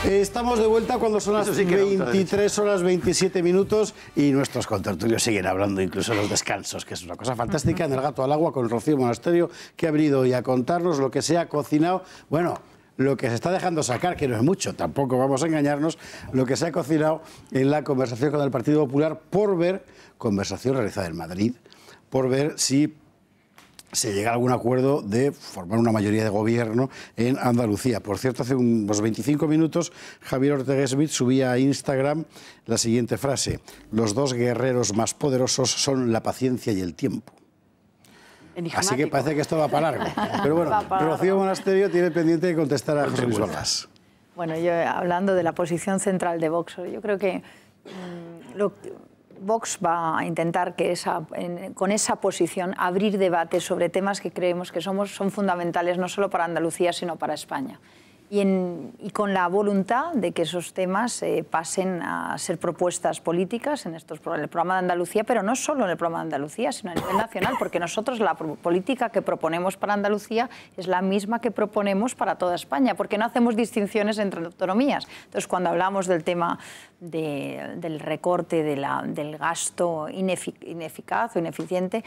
Estamos estamos de vuelta cuando son las 23 horas 27 minutos y nuestros contertulios siguen hablando incluso en los descansos, que es una cosa fantástica en El Gato al Agua con Rocío Monasterio, que ha venido hoy a contarnos lo que se ha cocinado. Bueno, lo que se está dejando sacar, que no es mucho, tampoco vamos a engañarnos, lo que se ha cocinado en la conversación con el Partido Popular por ver, conversación realizada en Madrid, por ver si se llega a algún acuerdo de formar una mayoría de gobierno en Andalucía. Por cierto, hace unos 25 minutos Javier Ortega Smith subía a Instagram la siguiente frase: los dos guerreros más poderosos son la paciencia y el tiempo. Así que parece que esto va para largo. Pero bueno, Rocío Monasterio tiene pendiente de contestar a José Luis Bordas. Bueno, yo hablando de la posición central de Vox, yo creo que Vox va a intentar que con esa posición abrir debates sobre temas que creemos que son fundamentales no solo para Andalucía, sino para España. Y con la voluntad de que esos temas pasen a ser propuestas políticas en el programa de Andalucía, pero no solo en el programa de Andalucía, sino a nivel nacional, porque nosotros la política que proponemos para Andalucía es la misma que proponemos para toda España, porque no hacemos distinciones entre autonomías. Entonces, cuando hablamos del tema del recorte del gasto ineficaz o ineficiente,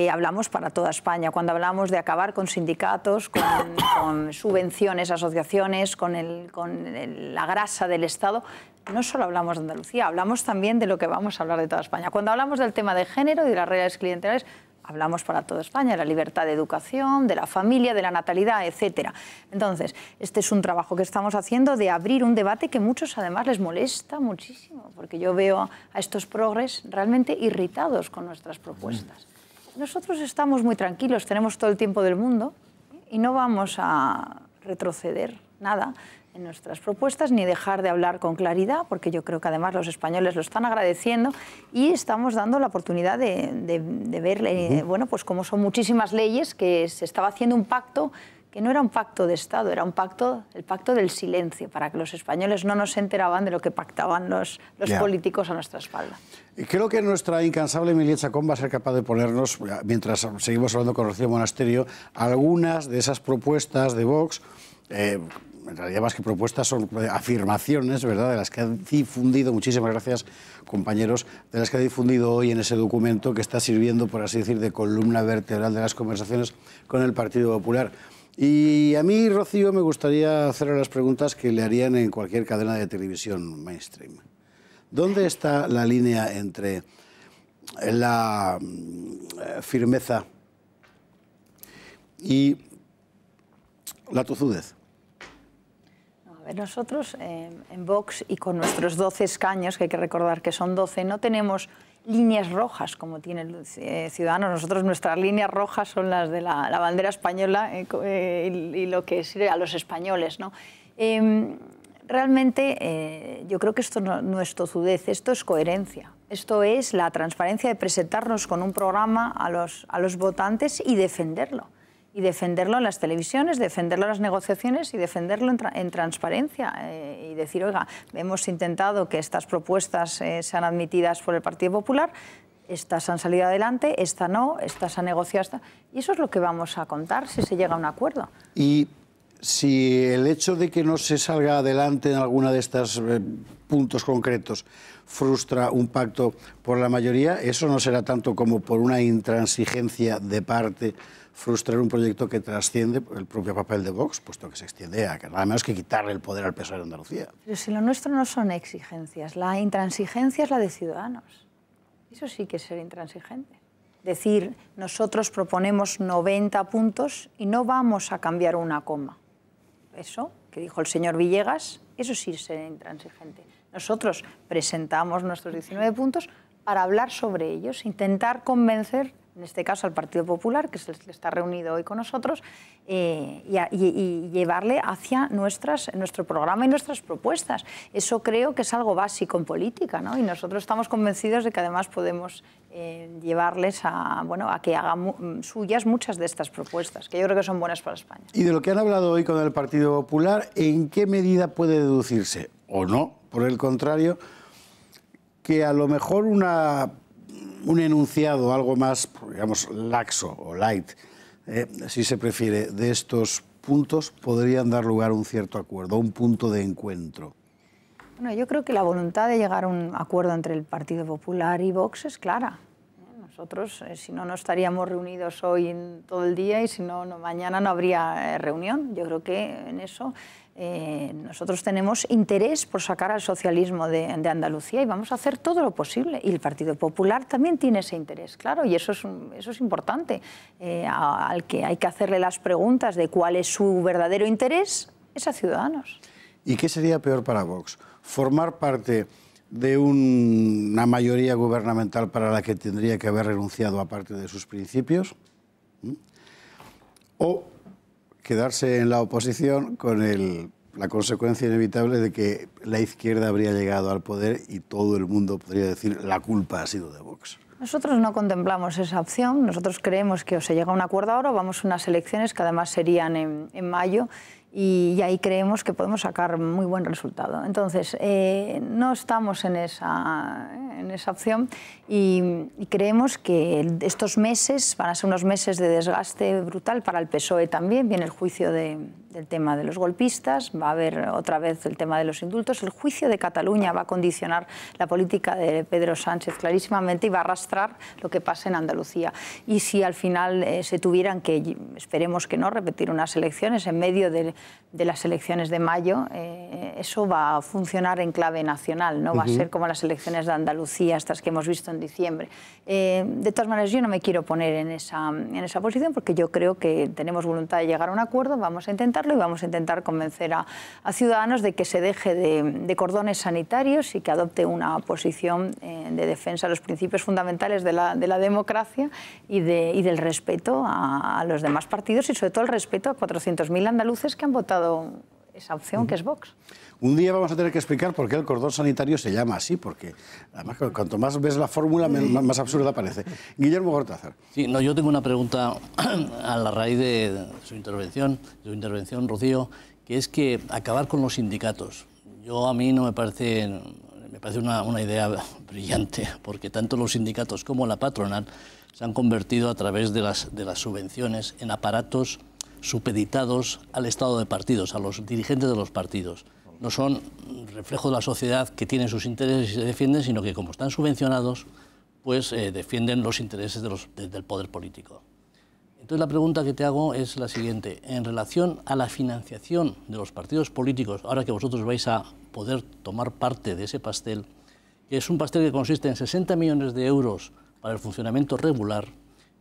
hablamos para toda España. Cuando hablamos de acabar con sindicatos, con subvenciones, asociaciones, con la grasa del Estado, no solo hablamos de Andalucía, hablamos también de lo que vamos a hablar de toda España. Cuando hablamos del tema de género y de las redes clientelares, hablamos para toda España, de la libertad de educación, de la familia, de la natalidad, etc. Entonces, este es un trabajo que estamos haciendo de abrir un debate que a muchos además les molesta muchísimo, porque yo veo a estos progres realmente irritados con nuestras propuestas. Nosotros estamos muy tranquilos, tenemos todo el tiempo del mundo y no vamos a retroceder nada en nuestras propuestas, ni dejar de hablar con claridad, porque yo creo que además los españoles lo están agradeciendo y estamos dando la oportunidad de ver bueno, pues cómo son muchísimas leyes, que se estaba haciendo un pacto que no era un pacto de Estado, era el pacto del silencio, para que los españoles no nos enteraban de lo que pactaban los políticos a nuestra espalda. Creo que nuestra incansable Emilia Chacón va a ser capaz de ponernos, mientras seguimos hablando con Rocío Monasterio, algunas de esas propuestas de Vox. En realidad más que propuestas son afirmaciones, ¿verdad?, de las que ha difundido, muchísimas gracias compañeros, de las que ha difundido hoy en ese documento que está sirviendo, por así decir, de columna vertebral de las conversaciones con el Partido Popular. Y a mí, Rocío, me gustaría hacer las preguntas que le harían en cualquier cadena de televisión mainstream. ¿Dónde está la línea entre la firmeza y la tozudez? A ver, nosotros en Vox y con nuestros 12 escaños, que hay que recordar que son 12, no tenemos líneas rojas como tiene el Ciudadanos. Nosotros, nuestras líneas rojas son las de la bandera española y lo que sirve a los españoles, ¿no? Realmente yo creo que esto no es tozudez, esto es coherencia. Esto es la transparencia de presentarnos con un programa a los votantes y defenderlo. Y defenderlo en las televisiones, defenderlo en las negociaciones y defenderlo en transparencia. Y decir, oiga, hemos intentado que estas propuestas sean admitidas por el Partido Popular, estas han salido adelante, esta no, estas han negociado. Y eso es lo que vamos a contar si se llega a un acuerdo. Y si el hecho de que no se salga adelante en alguna de estos puntos concretos frustra un pacto por la mayoría, eso no será tanto como por una intransigencia de parte frustrar un proyecto que trasciende el propio papel de Vox, puesto que se extiende a nada menos que quitarle el poder al PSOE de Andalucía. Pero si lo nuestro no son exigencias, la intransigencia es la de Ciudadanos. Eso sí que es ser intransigente. Decir, nosotros proponemos 90 puntos y no vamos a cambiar una coma. Eso, que dijo el señor Villegas, eso sí es ser intransigente. Nosotros presentamos nuestros 19 puntos para hablar sobre ellos, intentar convencer, en este caso al Partido Popular, que es el que está reunido hoy con nosotros, y llevarle hacia nuestro programa y nuestras propuestas. Eso creo que es algo básico en política, ¿no? Y nosotros estamos convencidos de que además podemos llevarles a que hagan suyas muchas de estas propuestas, que yo creo que son buenas para España. Y de lo que han hablado hoy con el Partido Popular, ¿en qué medida puede deducirse, o no, por el contrario, que a lo mejor un enunciado algo más, digamos, laxo o light, si se prefiere, de estos puntos podrían dar lugar a un cierto acuerdo, a un punto de encuentro? Bueno, yo creo que la voluntad de llegar a un acuerdo entre el Partido Popular y Vox es clara. Nosotros, si no, no estaríamos reunidos hoy en todo el día y si no, mañana no habría reunión. Yo creo que en eso nosotros tenemos interés por sacar al socialismo de Andalucía y vamos a hacer todo lo posible. Y el Partido Popular también tiene ese interés, claro, y eso es importante. Al que hay que hacerle las preguntas de cuál es su verdadero interés es a Ciudadanos. ¿Y qué sería peor para Vox? ¿Formar parte de una mayoría gubernamental para la que tendría que haber renunciado a parte de sus principios? ¿O quedarse en la oposición con la consecuencia inevitable de que la izquierda habría llegado al poder y todo el mundo podría decir la culpa ha sido de Vox? Nosotros no contemplamos esa opción. Nosotros creemos que o se llega a un acuerdo ahora o vamos a unas elecciones que además serían en mayo y ahí creemos que podemos sacar muy buen resultado. Entonces, no estamos en esa opción y creemos que estos meses van a ser unos meses de desgaste brutal para el PSOE también. Viene el juicio del tema de los golpistas, va a haber otra vez el tema de los indultos. El juicio de Cataluña va a condicionar la política de Pedro Sánchez clarísimamente y va a arrastrar lo que pasa en Andalucía. Y si al final se tuvieran que, esperemos que no, repetir unas elecciones en medio de las elecciones de mayo, eso va a funcionar en clave nacional, no va a ser como las elecciones de Andalucía, estas que hemos visto en diciembre. De todas maneras, yo no me quiero poner en esa posición porque yo creo que tenemos voluntad de llegar a un acuerdo, vamos a intentarlo y vamos a intentar convencer a Ciudadanos de que se deje de cordones sanitarios y que adopte una posición de defensa de los principios fundamentales de la democracia y del respeto a los demás partidos y sobre todo el respeto a 400.000 andaluces que han votado esa opción que es Vox. Un día vamos a tener que explicar por qué el cordón sanitario se llama así, porque además cuanto más ves la fórmula, más absurda parece. Guillermo Cortázar. Sí, no, yo tengo una pregunta a la raíz de su intervención, Rocío, que es que acabar con los sindicatos. A mí no me parece una idea brillante, porque tanto los sindicatos como la patronal se han convertido a través de las subvenciones en aparatos supeditados al estado de partidos, a los dirigentes de los partidos. No son reflejo de la sociedad que tiene sus intereses y se defienden, sino que como están subvencionados, pues defienden los intereses del poder político. Entonces la pregunta que te hago es la siguiente. En relación a la financiación de los partidos políticos, ahora que vosotros vais a poder tomar parte de ese pastel, que es un pastel que consiste en 60 millones de euros para el funcionamiento regular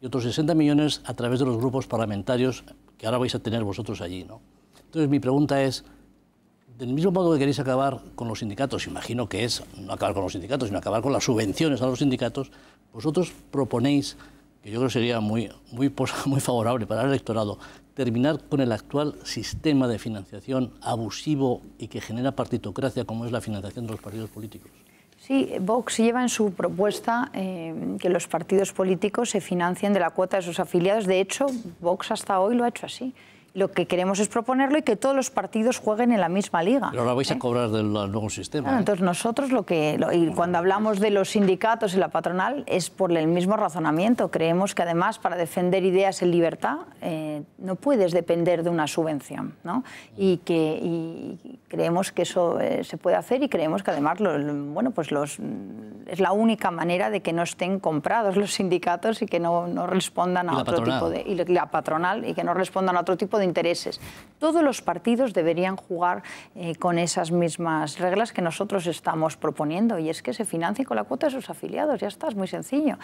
y otros 60 millones a través de los grupos parlamentarios que ahora vais a tener vosotros allí, ¿no? Entonces mi pregunta es, del mismo modo que queréis acabar con los sindicatos, imagino que es no acabar con los sindicatos, sino acabar con las subvenciones a los sindicatos, vosotros proponéis, que yo creo que sería muy favorable para el electorado, terminar con el actual sistema de financiación abusivo y que genera partitocracia como es la financiación de los partidos políticos. Sí, Vox lleva en su propuesta que los partidos políticos se financien de la cuota de sus afiliados. De hecho, Vox hasta hoy lo ha hecho así. Lo que queremos es proponerlo y que todos los partidos jueguen en la misma liga. Pero ahora vais a cobrar del nuevo sistema. Bueno, entonces nosotros y cuando hablamos de los sindicatos y la patronal es por el mismo razonamiento. Creemos que además para defender ideas en libertad no puedes depender de una subvención, ¿no? Y creemos que eso se puede hacer y creemos que además es la única manera de que no estén comprados los sindicatos y que no respondan a otro tipo de... Y la patronal y que no respondan a otro tipo de intereses. Todos los partidos deberían jugar con esas mismas reglas que nosotros estamos proponiendo y es que se financie con la cuota de sus afiliados. Ya está, es muy sencillo.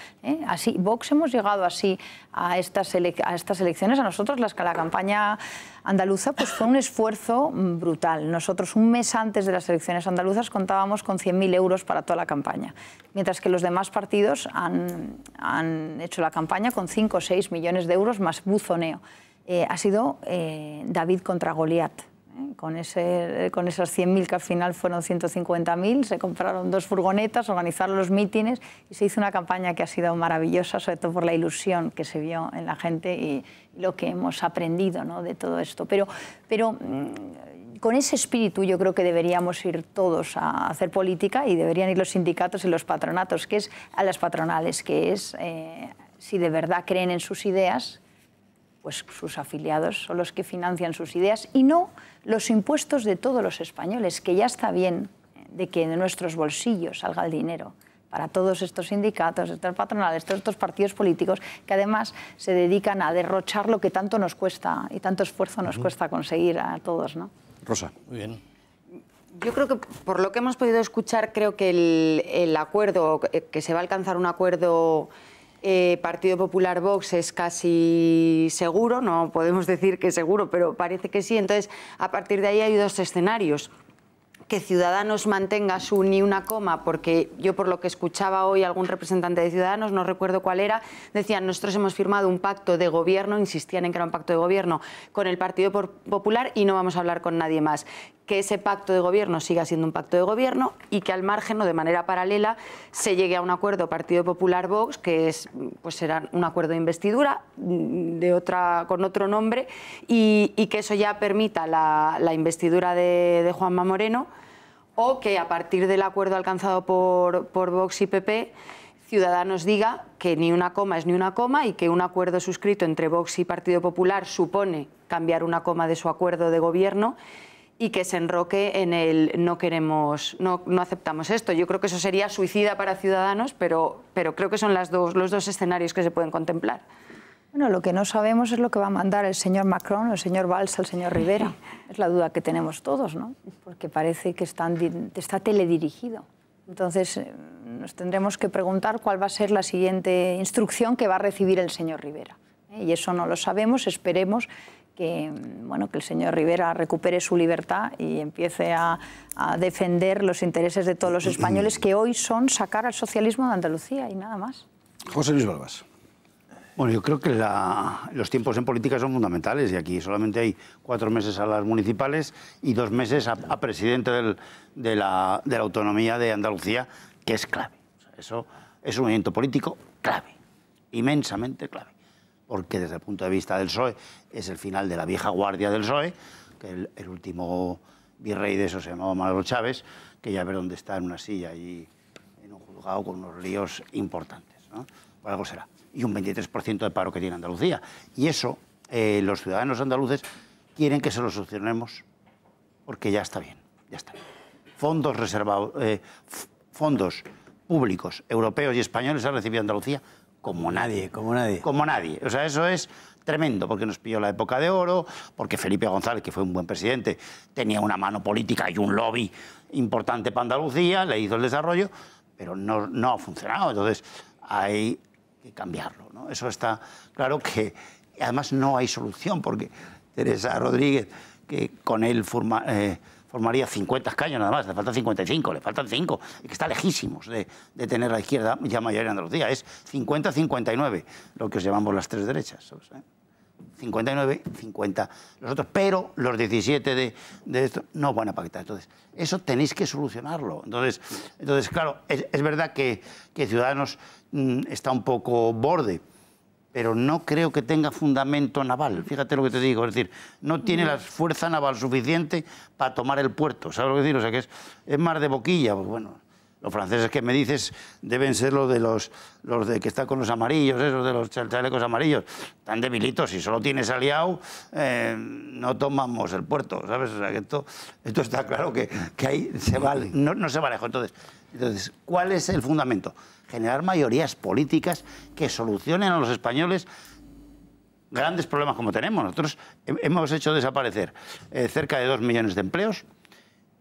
Así, Vox hemos llegado así a estas elecciones. A nosotros la campaña andaluza pues fue un esfuerzo brutal. Nosotros un mes antes de las elecciones andaluzas contábamos con 100.000 euros para toda la campaña, mientras que los demás partidos han hecho la campaña con 5 o 6 millones de euros más buzoneo. Ha sido David contra Goliat. Con esos 100.000 que al final fueron 150.000, se compraron 2 furgonetas, organizaron los mítines y se hizo una campaña que ha sido maravillosa, sobre todo por la ilusión que se vio en la gente y lo que hemos aprendido, ¿no?, de todo esto. Pero con ese espíritu yo creo que deberíamos ir todos a hacer política y deberían ir los sindicatos y los patronatos, que es a las patronales, que es si de verdad creen en sus ideas, pues sus afiliados son los que financian sus ideas y no los impuestos de todos los españoles, que ya está bien de que de nuestros bolsillos salga el dinero para todos estos sindicatos, estas patronales, todos estos partidos políticos que además se dedican a derrochar lo que tanto nos cuesta y tanto esfuerzo nos cuesta conseguir a todos, ¿no? Rosa. Muy bien. Yo creo que por lo que hemos podido escuchar, creo que el acuerdo, que se va a alcanzar un acuerdo Partido Popular Vox es casi seguro, no podemos decir que seguro, pero parece que sí. Entonces, a partir de ahí hay dos escenarios. Que Ciudadanos mantenga su ni una coma, porque yo por lo que escuchaba hoy algún representante de Ciudadanos, no recuerdo cuál era, decían nosotros hemos firmado un pacto de gobierno, insistían en que era un pacto de gobierno con el Partido Popular y no vamos a hablar con nadie más. Que ese pacto de gobierno siga siendo un pacto de gobierno y que al margen o de manera paralela se llegue a un acuerdo Partido Popular-Vox, que es, pues será un acuerdo de investidura con otro nombre y que eso ya permita la investidura de Juanma Moreno, o que a partir del acuerdo alcanzado por Vox y PP, Ciudadanos diga que ni una coma es ni una coma y que un acuerdo suscrito entre Vox y Partido Popular supone cambiar una coma de su acuerdo de gobierno y que se enroque en el no aceptamos esto. Yo creo que eso sería suicida para Ciudadanos, pero creo que son los dos escenarios que se pueden contemplar. Bueno, lo que no sabemos es lo que va a mandar el señor Macron o el señor Valls al señor Rivera. Es la duda que tenemos todos, ¿no? Porque parece que está teledirigido. Entonces, nos tendremos que preguntar cuál va a ser la siguiente instrucción que va a recibir el señor Rivera. Y eso no lo sabemos, esperemos que el señor Rivera recupere su libertad y empiece a defender los intereses de todos los españoles, que hoy son sacar al socialismo de Andalucía y nada más. José Luis Balbás. Bueno, yo creo que los tiempos en política son fundamentales y aquí solamente hay 4 meses a las municipales y 2 meses a presidente de la autonomía de Andalucía, que es clave. O sea, eso es un movimiento político clave, inmensamente clave, porque desde el punto de vista del PSOE es el final de la vieja guardia del PSOE, que el último virrey de eso se llamaba Manolo Chávez, que ya ve dónde está en una silla allí en un juzgado con unos líos importantes, ¿no? Por algo será. Y un 23% de paro que tiene Andalucía. Y eso, los ciudadanos andaluces quieren que se lo solucionemos porque ya está bien, ya está bien. Fondos reservados, fondos públicos, europeos y españoles ha recibido Andalucía como nadie. Como nadie. Como nadie. O sea, eso es tremendo, porque nos pilló la época de oro, porque Felipe González, que fue un buen presidente, tenía una mano política y un lobby importante para Andalucía, le hizo el desarrollo, pero no ha funcionado. Entonces, hay que cambiarlo, ¿no? Eso está claro, que además no hay solución, porque Teresa Rodríguez, que con él formaría 50 escaños nada más, le faltan 55, le faltan 5, y que está lejísimos de tener la izquierda ya mayoría en Andalucía, es 50-59, lo que os llamamos las tres derechas, ¿sabes? 59, 50 los otros, pero los 17 de esto no van a pactar. Entonces, eso tenéis que solucionarlo. Entonces claro, es verdad que Ciudadanos está un poco borde, pero no creo que tenga fundamento naval. Fíjate lo que te digo, es decir, no tiene la fuerza naval suficiente para tomar el puerto, ¿sabes lo que decir? O sea, que es más de boquilla, pues bueno. Los franceses que me dices deben ser los de que están con los amarillos, esos de los chalecos amarillos, tan debilitos. Si solo tienes aliado, no tomamos el puerto, ¿sabes? O sea, que esto está claro que ahí se va, no se va lejos. Entonces, ¿cuál es el fundamento? Generar mayorías políticas que solucionen a los españoles grandes problemas como tenemos. Nosotros hemos hecho desaparecer cerca de 2 millones de empleos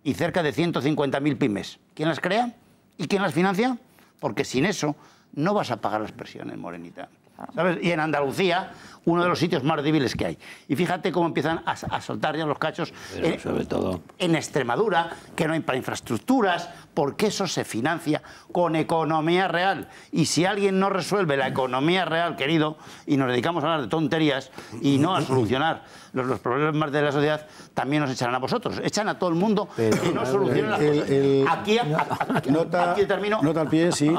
y cerca de 150.000 pymes. ¿Quién las crea? ¿Y quién las financia? Porque sin eso no vas a pagar las pensiones, Morenita. ¿Sabes? Y en Andalucía, uno de los sitios más débiles que hay. Y fíjate cómo empiezan a soltar ya los cachos. Sobre todo en Extremadura, que no hay para infraestructuras, porque eso se financia con economía real. Y si alguien no resuelve la economía real, querido, y nos dedicamos a hablar de tonterías y no a solucionar los problemas de la sociedad, también nos echarán a vosotros. Echan a todo el mundo que no solucionan las cosas. Aquí termino. Nota al pie, sí.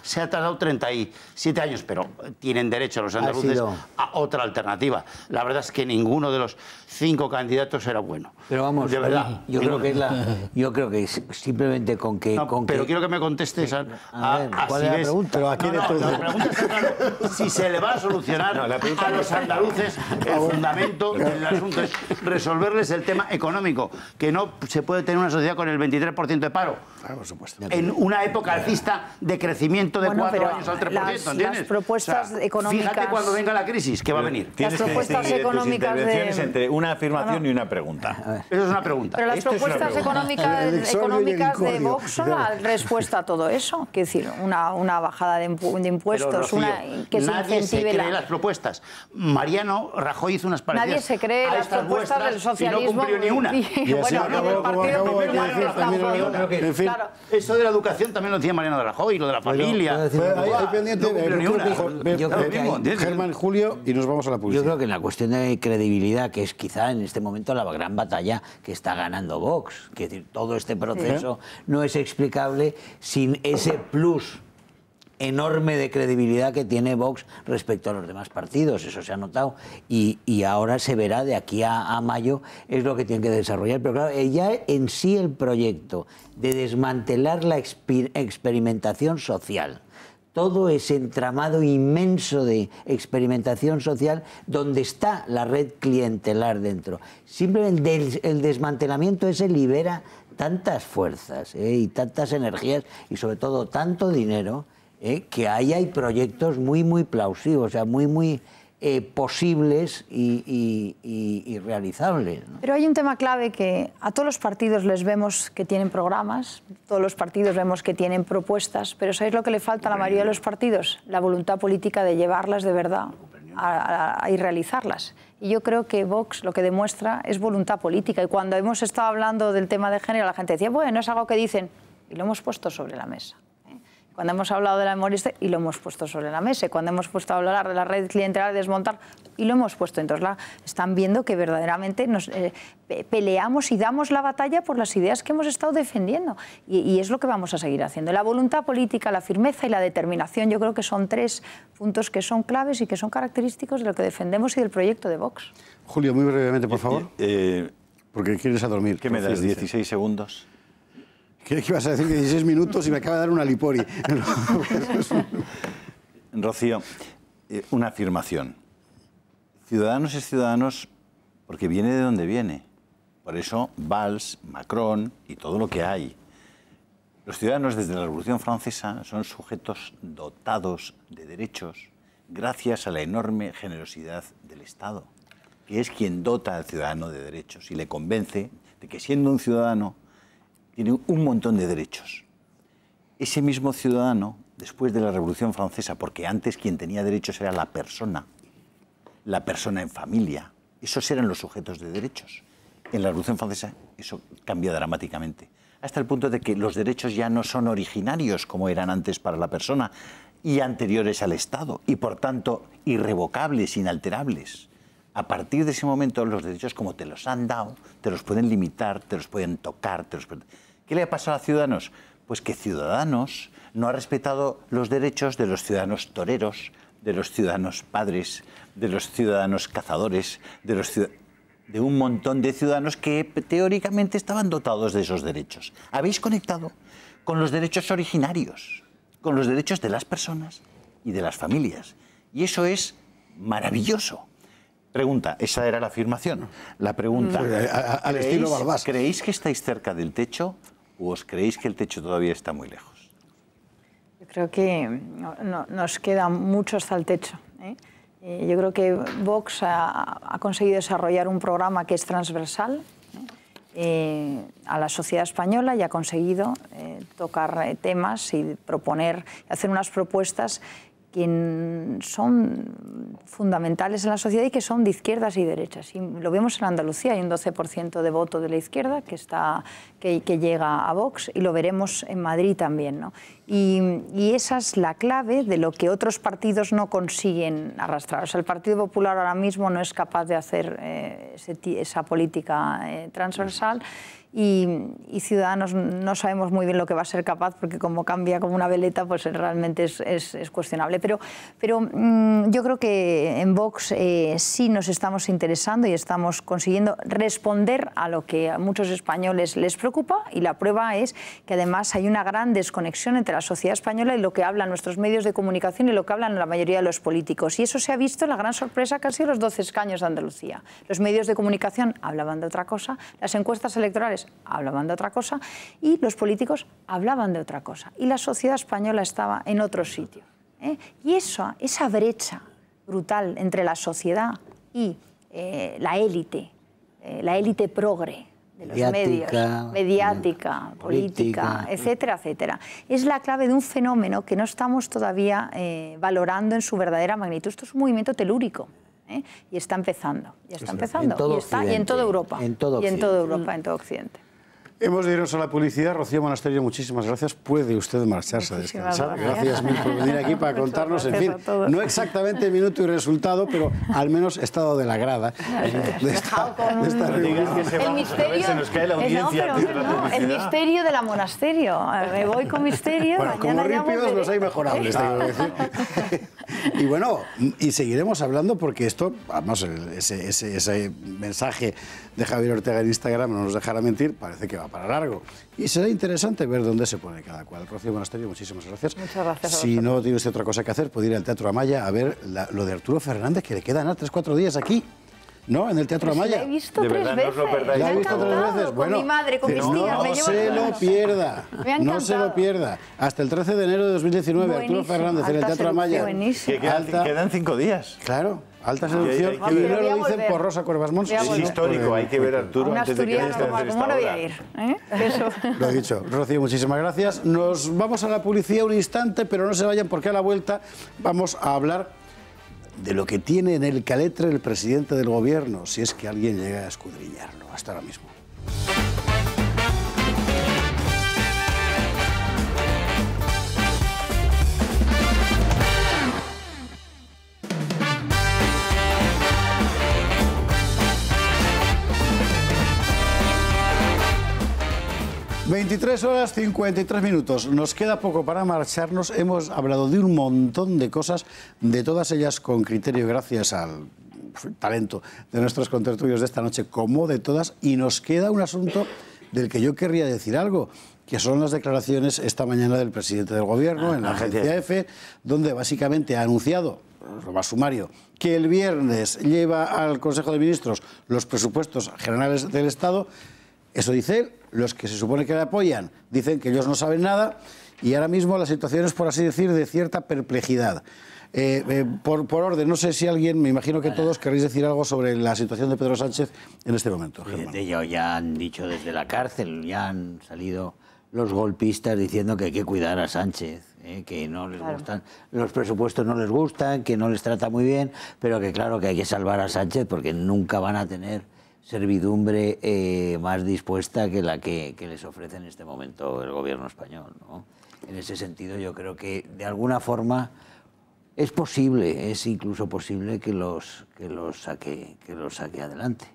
se ha tardado 37 años, pero tienen derecho los andaluces a otra alternativa. La verdad es que ninguno de los 5 candidatos era bueno. Pero vamos, de verdad. Yo creo que simplemente con que... pero quiero que me contestes a ¿cuál si es la ves, pregunta? Pero aquí de todo. la pregunta está clara. Si se le va a solucionar a los andaluces, el fundamento del asunto es resolverles el tema económico, que no se puede tener una sociedad con el 23% de paro. Por supuesto. En una época alcista de crecimiento de 4 años al 3%, ¿entiendes? Las propuestas económicas... Fíjate cuando venga la crisis, que va a venir. Tienes que distinguir tus intervenciones entre una afirmación y una pregunta. Eso es una pregunta. Pero las propuestas económicas de Vox son la respuesta a todo eso. Quiero decir, una bajada de impuestos, Pero, Rocío, que se nadie se incentive cree las propuestas. Mariano Rajoy hizo unas parecidas. Nadie se cree las propuestas del socialismo. Y no cumplió ni una. Claro. Eso de la educación también lo decía Mariano Rajoy, lo de la familia. Hay pendiente. Germán, Julio, y nos vamos a la publicidad. Yo creo que en la cuestión de credibilidad, que es quizá en este momento la gran batalla que está ganando Vox, que es decir, todo este proceso no es explicable sin ese plus enorme de credibilidad que tiene Vox respecto a los demás partidos, eso se ha notado, y ahora se verá de aquí a mayo, es lo que tienen que desarrollar. Pero claro, ya en sí el proyecto de desmantelar la experimentación social, todo ese entramado inmenso de experimentación social donde está la red clientelar dentro. Simplemente el desmantelamiento ese libera tantas fuerzas y tantas energías y sobre todo tanto dinero que ahí hay proyectos muy plausibles, o sea, muy posibles y realizables, ¿no? Pero hay un tema clave que a todos los partidos les vemos que tienen programas, todos los partidos vemos que tienen propuestas, pero ¿sabéis lo que le falta a la mayoría de los partidos? La voluntad política de llevarlas de verdad y realizarlas. Y yo creo que Vox lo que demuestra es voluntad política. Y cuando hemos estado hablando del tema de género, la gente decía, bueno, es algo que dicen, y lo hemos puesto sobre la mesa. Cuando hemos hablado de la memoria y lo hemos puesto sobre la mesa, cuando hemos puesto a hablar de la red clientelar, de desmontar, y lo hemos puesto. Entonces están viendo que verdaderamente nos peleamos y damos la batalla por las ideas que hemos estado defendiendo. Y es lo que vamos a seguir haciendo. La voluntad política, la firmeza y la determinación, yo creo que son 3 puntos que son claves y que son característicos de lo que defendemos y del proyecto de Vox. Julio, muy brevemente, por favor. Porque quieres a dormir. ¿Qué me das? 16 segundos. ¿Qué ibas a decir? Que 16 minutos y me acaba de dar una lipori. Rocío, una afirmación. Ciudadanos es Ciudadanos porque viene de donde viene. Por eso Valls, Macron y todo lo que hay. Los ciudadanos desde la Revolución Francesa son sujetos dotados de derechos gracias a la enorme generosidad del Estado, que es quien dota al ciudadano de derechos y le convence de que siendo un ciudadano tiene un montón de derechos. Ese mismo ciudadano, después de la Revolución Francesa, porque antes quien tenía derechos era la persona en familia, esos eran los sujetos de derechos. En la Revolución Francesa eso cambia dramáticamente, hasta el punto de que los derechos ya no son originarios como eran antes para la persona y anteriores al Estado, y por tanto irrevocables, inalterables. A partir de ese momento los derechos, como te los han dado, te los pueden limitar, te los pueden tocar, ¿Qué le ha pasado a Ciudadanos? Pues que Ciudadanos no ha respetado los derechos de los ciudadanos toreros, de los ciudadanos padres, de los ciudadanos cazadores, de un montón de ciudadanos que teóricamente estaban dotados de esos derechos. Habéis conectado con los derechos originarios, con los derechos de las personas y de las familias. Y eso es maravilloso. Pregunta, esa era la afirmación. La pregunta, al estilo Barbás. ¿Creéis que estáis cerca del techo o os creéis que el techo todavía está muy lejos? Yo creo que nos queda mucho hasta el techo. Yo creo que Vox ha conseguido desarrollar un programa que es transversal a la sociedad española y ha conseguido tocar temas y hacer unas propuestas que son fundamentales en la sociedad y que son de izquierdas y derechas. Y lo vemos en Andalucía, hay un 12% de voto de la izquierda que llega a Vox, y lo veremos en Madrid también, ¿no? Y esa es la clave de lo que otros partidos no consiguen arrastrar. O sea, el Partido Popular ahora mismo no es capaz de hacer esa política transversal, y Ciudadanos no sabemos muy bien lo que va a ser capaz, porque como cambia como una veleta, pues realmente es cuestionable. Pero yo creo que en Vox sí nos estamos interesando y estamos consiguiendo responder a lo que a muchos españoles les preocupa, y la prueba es que además hay una gran desconexión entre la sociedad española y lo que hablan nuestros medios de comunicación y lo que hablan la mayoría de los políticos. Y eso se ha visto en la gran sorpresa que han sido los 12 escaños de Andalucía. Los medios de comunicación hablaban de otra cosa, las encuestas electorales hablaban de otra cosa y los políticos hablaban de otra cosa. Y la sociedad española estaba en otro sitio. Y esa brecha brutal entre la sociedad y la élite progre de los medios, mediática, política, etcétera, etcétera, es la clave de un fenómeno que no estamos todavía valorando en su verdadera magnitud. Esto es un movimiento telúrico. Y está empezando, y en toda Europa, en todo Occidente. Hemos de irnos a la publicidad. Rocío Monasterio, muchísimas gracias. Puede usted marcharse a descansar. Gracias mil por venir aquí para contarnos, en fin, no exactamente minuto y resultado, pero al menos estado de la grada de esta reunión. El misterio de la Monasterio. Me voy con misterio. Bueno, como rípidos los hay mejorables, tengo que decir. Y bueno, y seguiremos hablando porque esto, vamos, ese mensaje de Javier Ortega en Instagram no nos dejará mentir, parece que va para largo. Y será interesante ver dónde se pone cada cual. Rocío Monasterio, muchísimas gracias. Muchas gracias. Si no tiene usted otra cosa que hacer, puede ir al Teatro Amaya a ver lo de Arturo Fernández, que le quedan 3-4 días aquí. ¿No? En el Teatro Amaya. La he visto tres veces. No os lo perdáis. ¿La he visto 3 veces? Bueno, con mi madre, con mis tías. No se lo pierda. No se lo pierda. Hasta el 13 de enero de 2019, buenísimo. Arturo Fernández en el Teatro Amaya. Quedan 5 días. Claro. Alta seducción. Y no lo dicen por Rosa Cuervas Mons. Es histórico, hay que ver a Arturo antes de que ¿Cómo no voy a ir? Eso. Lo he dicho. Rocío, muchísimas gracias. Nos vamos a la publicidad un instante, pero no se vayan porque a la vuelta vamos a hablar de lo que tiene en el caletre el presidente del gobierno, si es que alguien llega a escudriñarlo. Hasta ahora mismo. 23 horas 53 minutos. Nos queda poco para marcharnos. Hemos hablado de un montón de cosas, de todas ellas con criterio, gracias al talento de nuestros contertulios de esta noche, como de todas. Y nos queda un asunto del que yo querría decir algo, que son las declaraciones esta mañana del presidente del Gobierno en la agencia EFE, donde básicamente ha anunciado, lo más sumario, que el viernes lleva al Consejo de Ministros los presupuestos generales del Estado. Eso dice él. Los que se supone que le apoyan dicen que ellos no saben nada, y ahora mismo la situación es, por así decir, de cierta perplejidad. Por orden, no sé si alguien, me imagino que todos querréis decir algo sobre la situación de Pedro Sánchez en este momento. Ellos ya han dicho desde la cárcel, ya han salido los golpistas diciendo que hay que cuidar a Sánchez, que no les gustan, los presupuestos no les gustan, que no les trata muy bien, pero que claro que hay que salvar a Sánchez porque nunca van a tener servidumbre más dispuesta que la que les ofrece en este momento el gobierno español, ¿no? En ese sentido yo creo que de alguna forma es posible, es incluso posible que los saque adelante.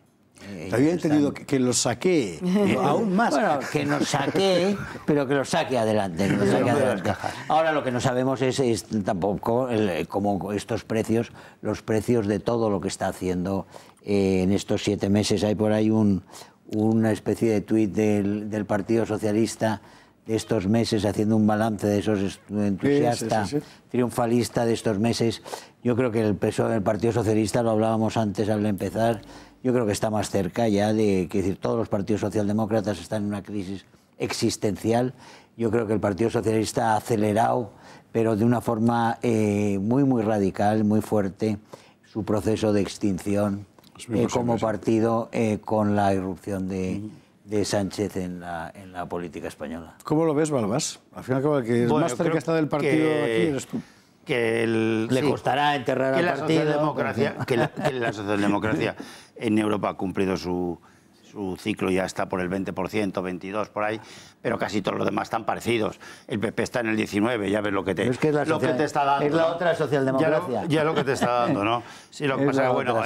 Había entendido que los saquee aún más. Bueno, que nos saquee, pero que los saque adelante. Que los saque adelante. Ahora lo que no sabemos es tampoco como estos precios, los precios de todo lo que está haciendo en estos 7 meses. Hay por ahí una especie de tuit del Partido Socialista de estos meses, haciendo un balance de esos entusiastas, triunfalista de estos meses. Yo creo que el Partido Socialista, lo hablábamos antes al empezar, yo creo que está más cerca ya de, que decir, todos los partidos socialdemócratas están en una crisis existencial. Yo creo que el Partido Socialista ha acelerado, pero de una forma muy radical, muy fuerte, su proceso de extinción como partido con la irrupción de Sánchez en la política española. ¿Cómo lo ves, Balbás? Al final, el que es más cerca está del partido aquí eres tú. Le costará enterrar al partido. Que la socialdemocracia en Europa ha cumplido su su ciclo ya está por el 20%, 22% por ahí, pero casi todos los demás están parecidos. El PP está en el 19%, ya ves lo que te, es que es lo que te está dando. Es la otra socialdemocracia. Ya lo que te está dando, ¿no? Sí, lo que pasa es que, bueno,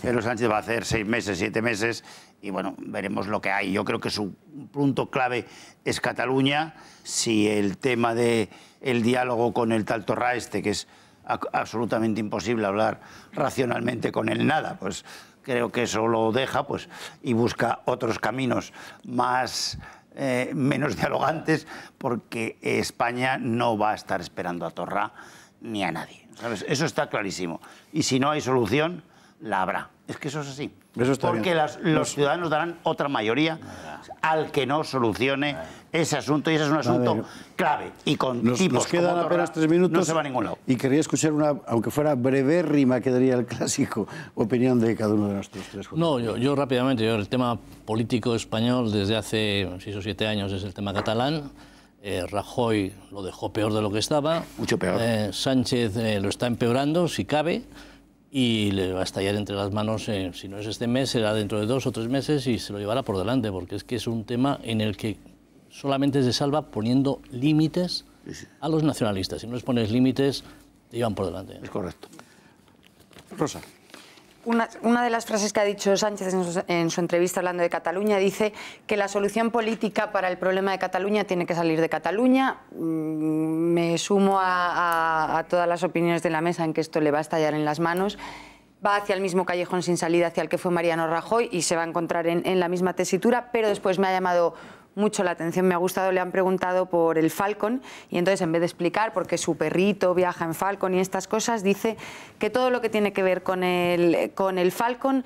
Pedro Sánchez va a hacer 6 meses, 7 meses, y bueno, veremos lo que hay. Yo creo que su punto clave es Cataluña. Si el tema del diálogo con el tal Torra que es absolutamente imposible hablar racionalmente con él nada, pues creo que eso lo deja pues, y busca otros caminos menos dialogantes, porque España no va a estar esperando a Torra ni a nadie, ¿sabes? Eso está clarísimo. Y si no hay solución, la habrá. Es que eso es así. Eso está porque bien. Los ciudadanos darán otra mayoría al que no solucione ese asunto, y ese es un asunto clave. Y con tipos nos quedan como apenas Torra, 3 minutos. no se va a ningún lado. Y quería escuchar una, aunque fuera brevérrima, que daría el clásico, opinión de cada uno de nuestros tres. No, yo rápidamente, el tema político español desde hace 6 o 7 años es el tema catalán. Rajoy lo dejó peor de lo que estaba. Mucho peor. Sánchez lo está empeorando, si cabe, y le va a estallar entre las manos, si no es este mes, será dentro de 2 o 3 meses y se lo llevará por delante, porque es que es un tema en el que solamente se salva poniendo límites a los nacionalistas. Si no les pones límites, te llevan por delante. Es correcto. Rosa. Una de las frases que ha dicho Sánchez en su entrevista hablando de Cataluña dice que la solución política para el problema de Cataluña tiene que salir de Cataluña. Me sumo a todas las opiniones de la mesa en que esto le va a estallar en las manos. Va hacia el mismo callejón sin salida hacia el que fue Mariano Rajoy y se va a encontrar en la misma tesitura, pero después me ha llamado mucho la atención, me ha gustado, le han preguntado por el Falcon y entonces en vez de explicar por qué su perrito viaja en Falcon y estas cosas, dice que todo lo que tiene que ver con el Falcon,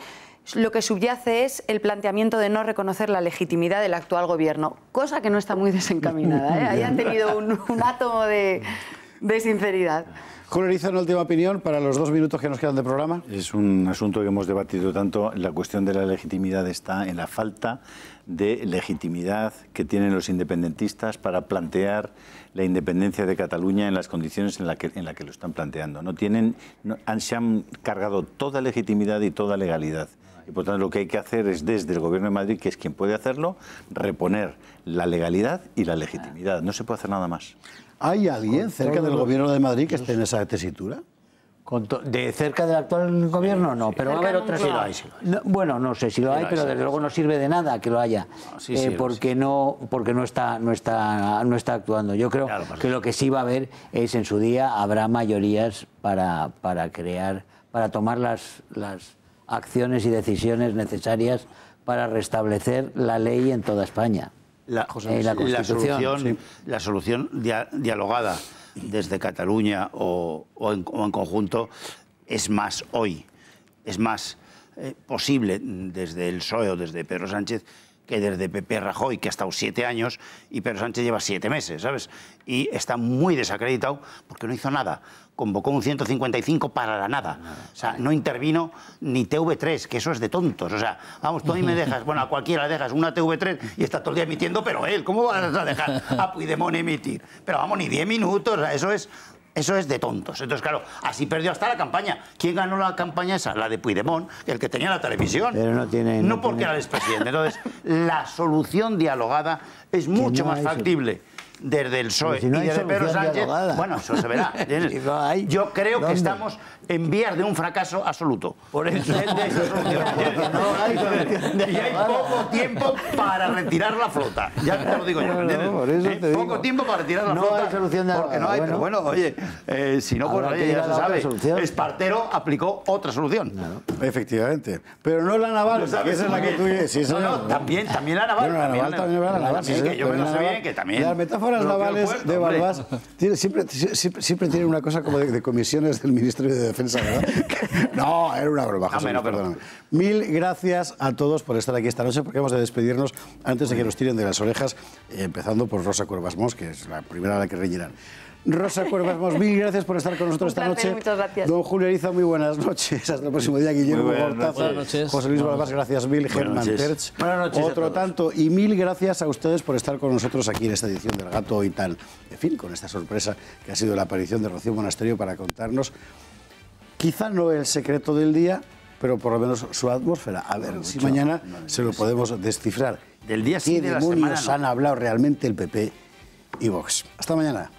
lo que subyace es el planteamiento de no reconocer la legitimidad del actual gobierno, cosa que no está muy desencaminada, ¿eh? Ahí han tenido un átomo de sinceridad. Julio Eriza, una última opinión para los 2 minutos que nos quedan de programa. Es un asunto que hemos debatido tanto. La cuestión de la legitimidad está en la falta de legitimidad que tienen los independentistas para plantear la independencia de Cataluña en las condiciones en la que lo están planteando. Se han cargado toda legitimidad y toda legalidad. Y por tanto lo que hay que hacer es, desde el Gobierno de Madrid, que es quien puede hacerlo, reponer la legalidad y la legitimidad. No se puede hacer nada más. ¿Hay alguien cerca del Gobierno de Madrid que esté en esa tesitura? ¿De cerca del actual gobierno? No, pero va a haber otras. Sí lo hay. Bueno, no sé si lo hay, pero desde luego no sirve de nada que lo haya, porque no está actuando. Yo creo que lo que sí va a haber es, en su día, habrá mayorías para tomar las acciones y decisiones necesarias para restablecer la ley en toda España. La solución dialogada desde Cataluña o en conjunto es más hoy, es más posible desde el PSOE o desde Pedro Sánchez que desde Pepe Rajoy, que ha estado 7 años, y Pedro Sánchez lleva 7 meses, ¿sabes? Y está muy desacreditado porque no hizo nada. Convocó un 155 para la nada. O sea, no intervino ni TV3, que eso es de tontos. O sea, vamos, tú a mí me dejas, bueno, a cualquiera le dejas una TV3 y está todo el día emitiendo, pero él, ¿cómo vas a dejar a Puigdemont emitir? Pero vamos, ni 10 minutos, o sea, eso es de tontos. Entonces, claro, así perdió hasta la campaña. ¿Quién ganó la campaña esa? La de Puigdemont, el que tenía la televisión. Pero no porque era el expresidente. Entonces, la solución dialogada es mucho más factible desde el PSOE y desde Pedro Sánchez. Dialogada. Bueno, eso se verá. Si no hay, yo creo que estamos en vías de un fracaso absoluto. Por eso. Y hay poco tiempo para retirar la flota. Ya te lo digo yo. Por eso te digo. Poco tiempo para retirar la flota. No hay solución dialogada. Porque no hay, pero bueno, oye, si no, pues oye, ya se sabe. Espartero aplicó otra solución. Claro. Efectivamente. Pero no la naval, esa es la que tú dices. Sí, también la naval. Bueno, la naval también va a la naval. Sí, que yo me lo sé bien, que también. Las metáforas navales de Balbás siempre tienen una cosa como de comisiones del Ministerio de Defensa, ¿verdad? No, era una broma, José Luis, perdóname. Mil gracias a todos por estar aquí esta noche, porque hemos de despedirnos antes de que nos tiren de las orejas, empezando por Rosa Cuervas Mos, que es la primera a la que rellenan. Rosa Cuervas Mos, mil gracias por estar con nosotros esta noche. Muchas gracias. Don Julio Eriza, muy buenas noches. Hasta el próximo día. Guillermo Gortaza, José Luis Balbás, gracias mil. Germán Terch, otro tanto. Y mil gracias a ustedes por estar con nosotros aquí en esta edición del Gato y tal. En fin, con esta sorpresa que ha sido la aparición de Rocío Monasterio para contarnos, quizá no el secreto del día, pero por lo menos su atmósfera. A ver si mañana se lo podemos descifrar. Del día ¿Qué sí de la demonios semana, no? han hablado realmente el PP y Vox? Hasta mañana.